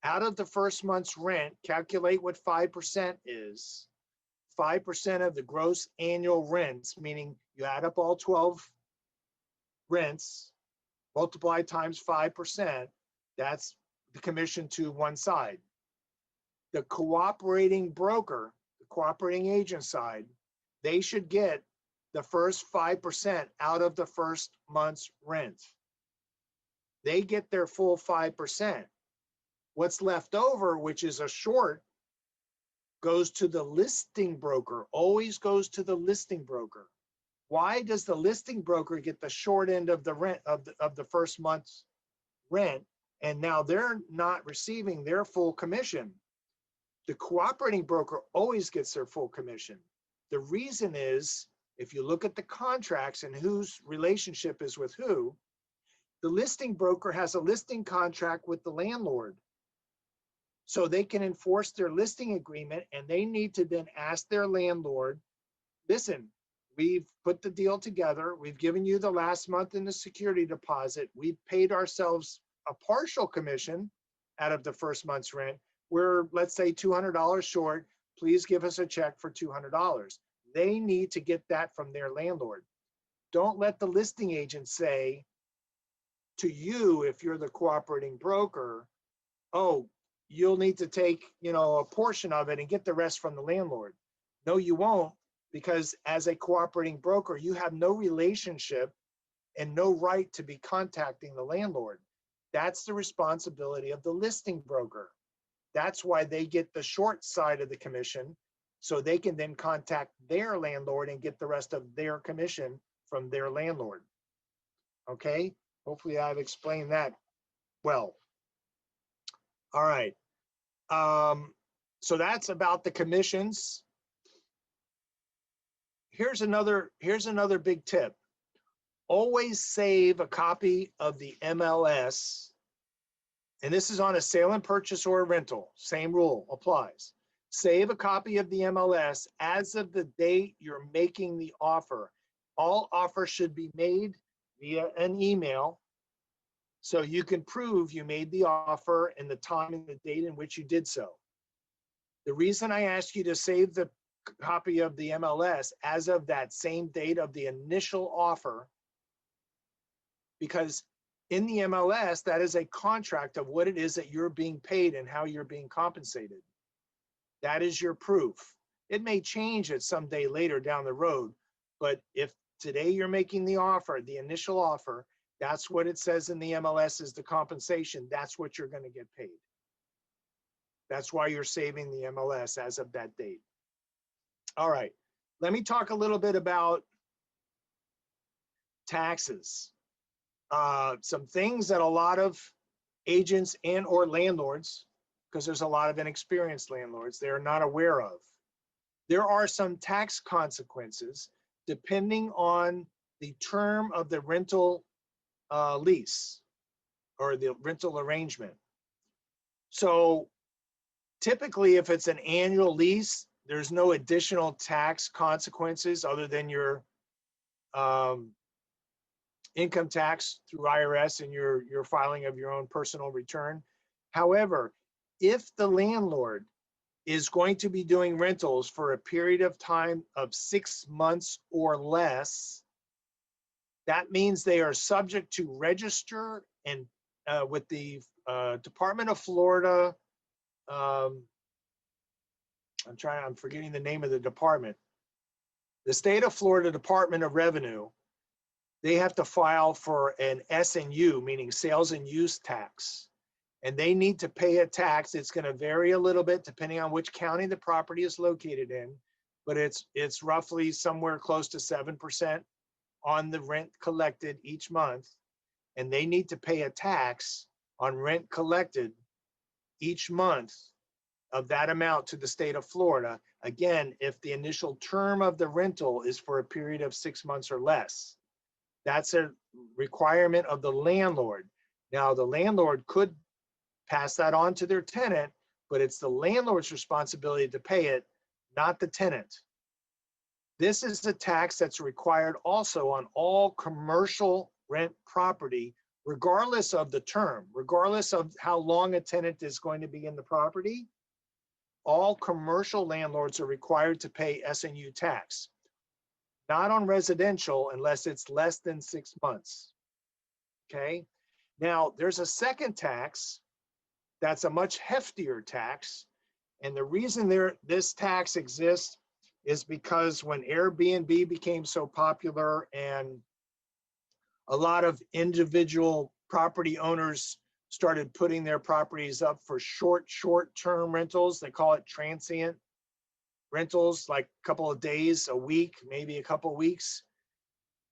Out of the first month's rent, calculate what 5% is. 5% of the gross annual rents, meaning you add up all 12 rents, multiply times 5%, that's the commission to one side. The cooperating broker, the cooperating agent side, they should get the first 5% out of the first month's rent. They get their full 5%. What's left over, which is a short, goes to the listing broker, always goes to the listing broker. Why does the listing broker get the short end of the rent of the first month's rent, and now they're not receiving their full commission? The cooperating broker always gets their full commission. The reason is, if you look at the contracts and whose relationship is with who, the listing broker has a listing contract with the landlord. So they can enforce their listing agreement, and they need to then ask their landlord, listen, we've put the deal together. We've given you the last month in the security deposit. We've paid ourselves a partial commission out of the first month's rent. We're, let's say, $200 short. Please give us a check for $200. They need to get that from their landlord. Don't let the listing agent say to you, if you're the cooperating broker, oh, you'll need to take, a portion of it and get the rest from the landlord. No, you won't, because as a cooperating broker, you have no relationship and no right to be contacting the landlord. That's the responsibility of the listing broker. That's why they get the short side of the commission, so they can then contact their landlord and get the rest of their commission from their landlord. Okay, hopefully I've explained that well. All right. So that's about the commissions. Here's another big tip. Always save a copy of the MLS, and this is on a sale and purchase or a rental. Same rule applies. Save a copy of the MLS as of the date you're making the offer. All offers should be made via an email so you can prove you made the offer and the time and the date in which you did so. The reason I ask you to save the copy of the MLS as of that same date of the initial offer, because in the MLS, that is a contract of what it is that you're being paid and how you're being compensated. That is your proof. It may change it someday later down the road, but if today you're making the offer, the initial offer, that's what it says in the MLS is the compensation. That's what you're going to get paid. That's why you're saving the MLS as of that date. All right, let me talk a little bit about taxes. Some things that a lot of agents and or landlords, because there's a lot of inexperienced landlords, they're not aware of. There are some tax consequences depending on the term of the rental lease or the rental arrangement. So typically, if it's an annual lease, there's no additional tax consequences other than your income tax through IRS and your filing of your own personal return. However, if the landlord is going to be doing rentals for a period of time of 6 months or less, that means they are subject to register and with the Department of Florida. I'm forgetting the name of the department. The state of Florida Department of Revenue, they have to file for an S&U, meaning sales and use tax. And they need to pay a tax. It's going to vary a little bit depending on which county the property is located in, but it's roughly somewhere close to 7% on the rent collected each month. And they need to pay a tax on rent collected each month of that amount to the state of Florida. Again, if the initial term of the rental is for a period of 6 months or less. That's a requirement of the landlord. Now, the landlord could pass that on to their tenant, but it's the landlord's responsibility to pay it, not the tenant. This is a tax that's required also on all commercial rent property, regardless of the term, regardless of how long a tenant is going to be in the property. All commercial landlords are required to pay S&U tax. Not on residential unless it's less than 6 months. Okay. Now there's a second tax that's a much heftier tax. And the reason this tax exists is because when Airbnb became so popular and a lot of individual property owners started putting their properties up for short-term rentals, they call it transient rentals, like a couple of days, a week, maybe a couple of weeks,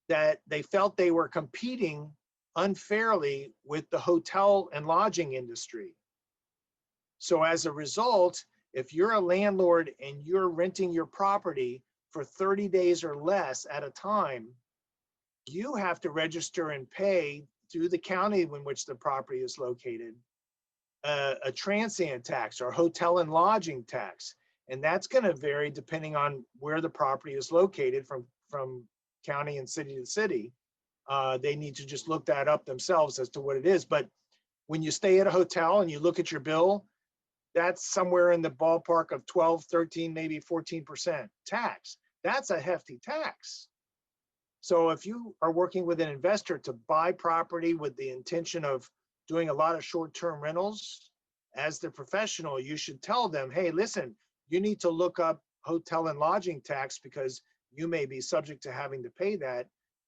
that they felt they were competing unfairly with the hotel and lodging industry. So as a result, if you're a landlord and you're renting your property for 30 days or less at a time, you have to register and pay through the county in which the property is located a transient tax or hotel and lodging tax. And that's going to vary depending on where the property is located from county and city to city. They need to just look that up themselves as to what it is. But when you stay at a hotel and you look at your bill, that's somewhere in the ballpark of 12, 13, maybe 14% tax. That's a hefty tax. So if you are working with an investor to buy property with the intention of doing a lot of short-term rentals, as the professional, you should tell them, hey, listen, you need to look up hotel and lodging tax because you may be subject to having to pay that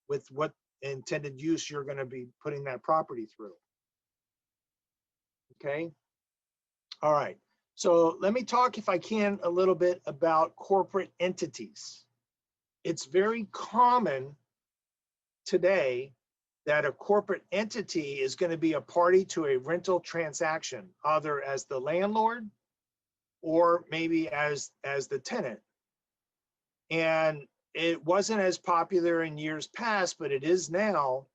with what intended use you're going to be putting that property through. Okay. All right. So let me talk, if I can, a little bit about corporate entities. It's very common today that a corporate entity is going to be a party to a rental transaction, either as the landlord or maybe as the tenant. And it wasn't as popular in years past, but it is now.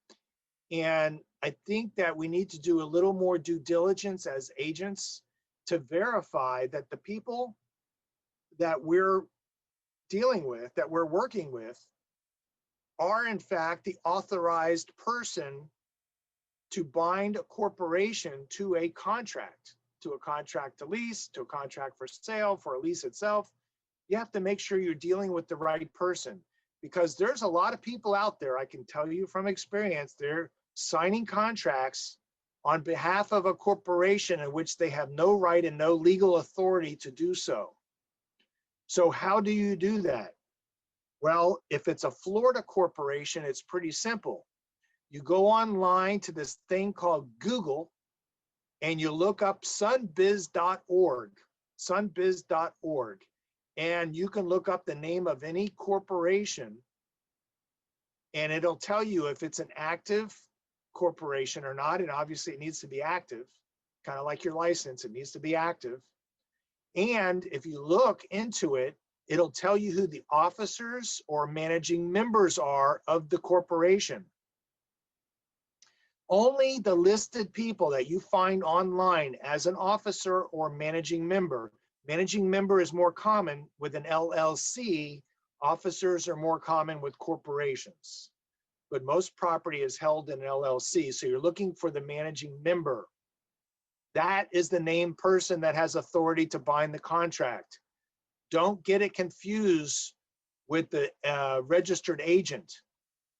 And I think that we need to do a little more due diligence as agents to verify that the people that we're dealing with, that we're working with, are in fact the authorized person to bind a corporation to a contract to lease, to a contract for sale, for a lease itself. You have to make sure you're dealing with the right person, because there's a lot of people out there, I can tell you from experience, they're signing contracts on behalf of a corporation in which they have no right and no legal authority to do so. So how do you do that? Well, if it's a Florida corporation, it's pretty simple. You go online to this thing called Google and you look up sunbiz.org, sunbiz.org, and you can look up the name of any corporation and it'll tell you if it's an active corporation or not. And obviously it needs to be active, kind of like your license, it needs to be active. And if you look into it, it'll tell you who the officers or managing members are of the corporation. Only the listed people that you find online as an officer or managing member is more common with an LLC, officers are more common with corporations. But most property is held in an LLC, so you're looking for the managing member. That is the named person that has authority to bind the contract. Don't get it confused with the registered agent.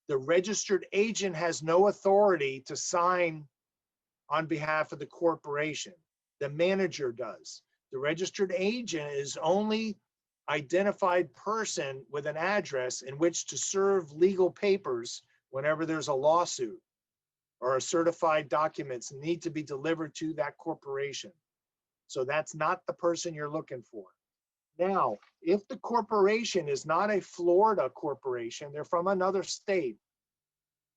The registered agent has no authority to sign on behalf of the corporation. The manager does. The registered agent is only identified person with an address in which to serve legal papers whenever there's a lawsuit or certified documents need to be delivered to that corporation. So that's not the person you're looking for. Now, if the corporation is not a Florida corporation, they're from another state,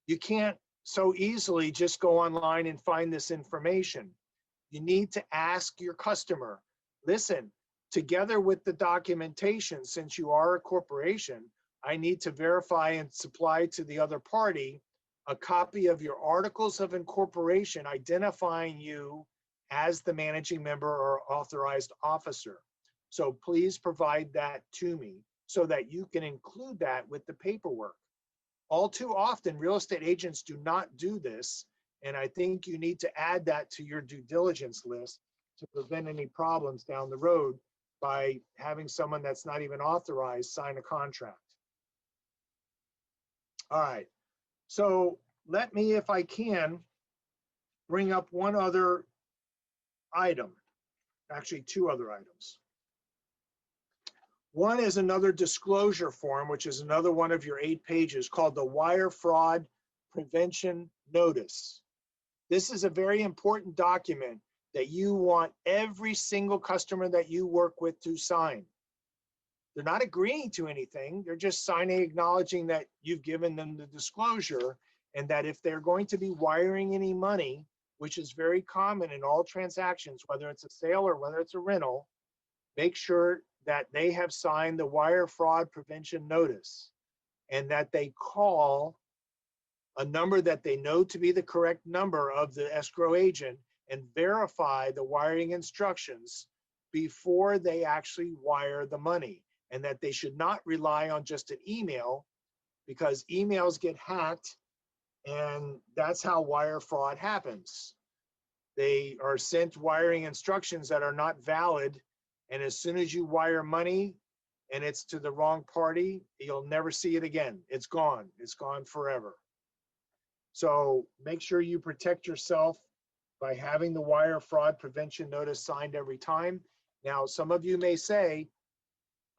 you can't so easily just go online and find this information. You need to ask your customer, listen, together with the documentation, since you are a corporation, I need to verify and supply to the other party a copy of your articles of incorporation identifying you as the managing member or authorized officer. So please provide that to me so that you can include that with the paperwork. All too often, real estate agents do not do this, and I think you need to add that to your due diligence list to prevent any problems down the road by having someone that's not even authorized sign a contract. All right, so let me, if I can, bring up one other item, actually two other items. One is another disclosure form, which is another one of your 8 pages, called the Wire Fraud Prevention Notice. This is a very important document that you want every single customer that you work with to sign. They're not agreeing to anything. They're just signing, acknowledging that you've given them the disclosure, and that if they're going to be wiring any money, which is very common in all transactions, whether it's a sale or whether it's a rental, make sure that they have signed the Wire Fraud Prevention Notice and that they call a number that they know to be the correct number of the escrow agent and verify the wiring instructions before they actually wire the money, and that they should not rely on just an email, because emails get hacked and that's how wire fraud happens. They are sent wiring instructions that are not valid, and as soon as you wire money and it's to the wrong party, you'll never see it again. It's gone forever. So make sure you protect yourself by having the Wire Fraud Prevention Notice signed every time. Now, some of you may say,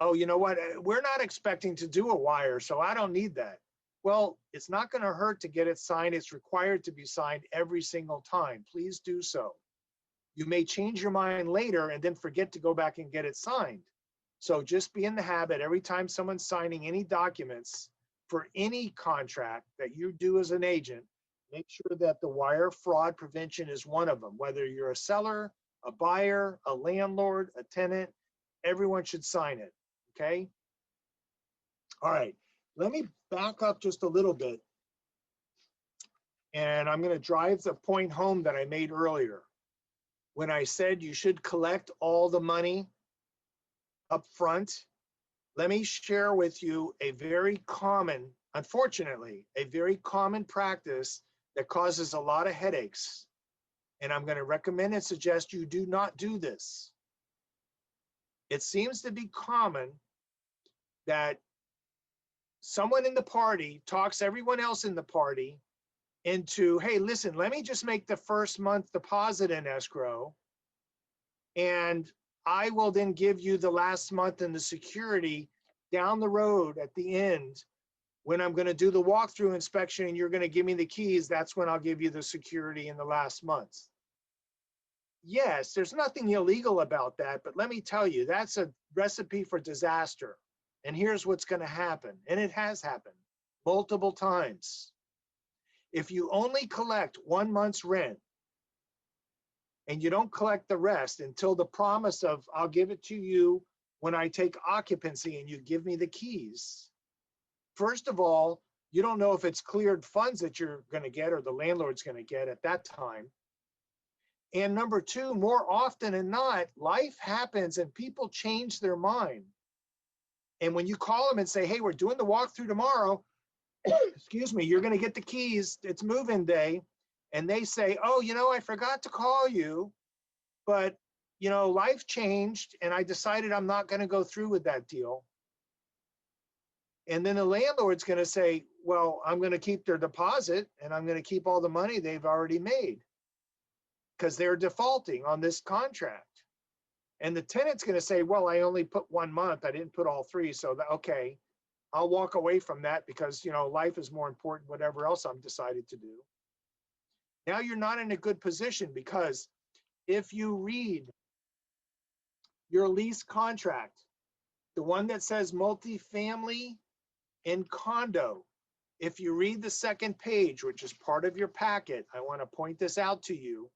oh, you know what, we're not expecting to do a wire, so I don't need that. Well, it's not going to hurt to get it signed. It's required to be signed every single time. Please do so. You may change your mind later and then forget to go back and get it signed. So just be in the habit, every time someone's signing any documents for any contract that you do as an agent, make sure that the wire fraud prevention is one of them. Whether you're a seller, a buyer, a landlord, a tenant, everyone should sign it, okay? All right, let me back up just a little bit, and I'm going to drive the point home that I made earlier when I said you should collect all the money up front, let me share with you a very common, unfortunately, a very common practice that causes a lot of headaches. And I'm going to recommend and suggest you do not do this. It seems to be common that someone in the party talks everyone else in the party into, hey, listen, let me just make the first month deposit in escrow, and I will then give you the last month and the security down the road at the end when I'm going to do the walkthrough inspection and you're going to give me the keys. That's when I'll give you the security in the last month. Yes, there's nothing illegal about that, but let me tell you, that's a recipe for disaster. And here's what's going to happen, and it has happened multiple times. If you only collect 1 month's rent and you don't collect the rest until the promise of, I'll give it to you when I take occupancy and you give me the keys, first of all, you don't know if it's cleared funds that you're going to get or the landlord's going to get at that time. And number two, more often than not, life happens and people change their mind. And when you call them and say, hey, we're doing the walkthrough tomorrow, excuse me, you're going to get the keys, it's move-in day. And they say, oh, you know, I forgot to call you, but, you know, life changed and I decided I'm not going to go through with that deal. And then the landlord's going to say, well, I'm going to keep their deposit and I'm going to keep all the money they've already made because they're defaulting on this contract. And the tenant's going to say, well, I only put 1 month. I didn't put all 3. So, okay, I'll walk away from that because, you know, life is more important, whatever else I'm decided to do. Now you're not in a good position because if you read your lease contract, the one that says multifamily and condo, if you read the second page, which is part of your packet, I want to point this out to you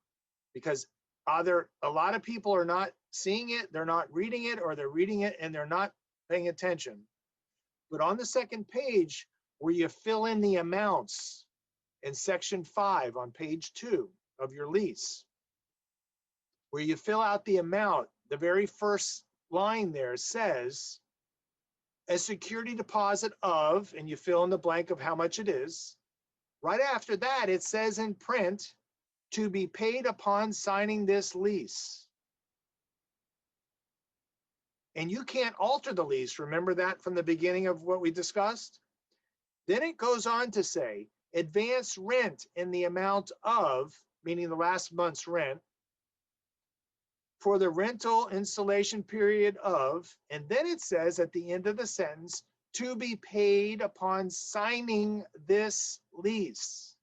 because either a lot of people are not seeing it, they're not reading it, or they're reading it and they're not paying attention. But on the second page, where you fill in the amounts in section 5 on page 2 of your lease, where you fill out the amount, the very first line there says a security deposit of, and you fill in the blank of how much it is. Right after that, it says in print, to be paid upon signing this lease. And you can't alter the lease. Remember that from the beginning of what we discussed? Then it goes on to say, advance rent in the amount of, meaning the last month's rent, for the rental installation period of, and then it says at the end of the sentence, to be paid upon signing this lease.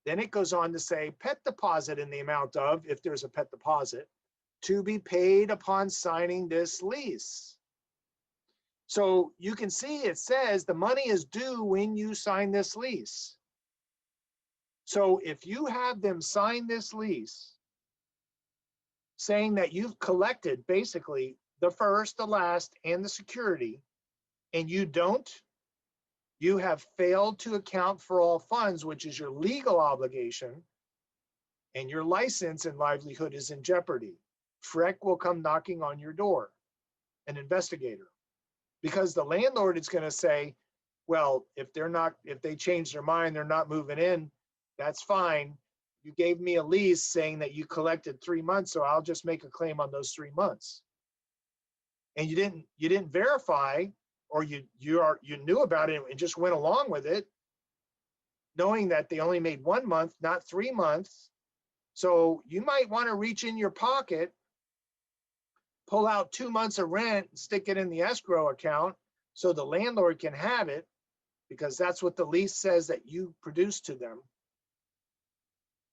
Then it goes on to say pet deposit in the amount of, if there's a pet deposit, to be paid upon signing this lease. So you can see it says the money is due when you sign this lease. So if you have them sign this lease, saying that you've collected basically the first, the last, and the security, and you don't, you have failed to account for all funds, which is your legal obligation, and your license and livelihood is in jeopardy. FREC will come knocking on your door, an investigator, because the landlord is going to say, well, if they change their mind, they're not moving in, that's fine. You gave me a lease saying that you collected 3 months, so I'll just make a claim on those 3 months. And you didn't verify, or you knew about it and just went along with it, knowing that they only made 1 month, not 3 months. So you might want to reach in your pocket, pull out 2 months of rent, stick it in the escrow account so the landlord can have it, because that's what the lease says that you produced to them.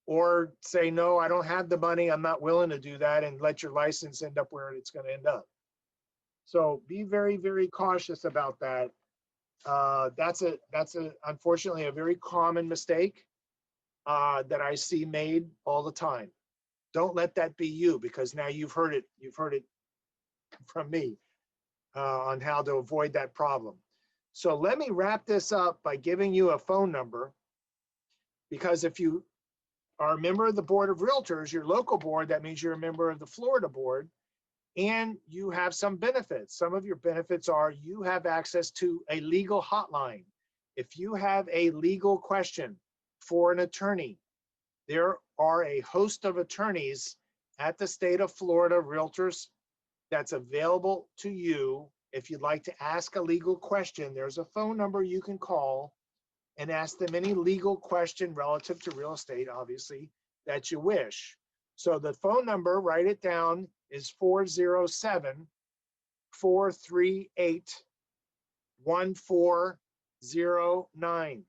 Or say, no, I don't have the money, I'm not willing to do that, and let your license end up where it's going to end up. So be very, very cautious about that. That's unfortunately a very common mistake that I see made all the time. Don't let that be you, because now you've heard it from me on how to avoid that problem. So let me wrap this up by giving you a phone number, because if you are a member of the Board of Realtors, your local board, that means you're a member of the Florida board. And you have some benefits. Some of your benefits are you have access to a legal hotline. If you have a legal question for an attorney, there are a host of attorneys at the state of Florida, realtors, that's available to you. If you'd like to ask a legal question, there's a phone number you can call and ask them any legal question relative to real estate, obviously, that you wish. So the phone number, write it down, is 407-438-1409.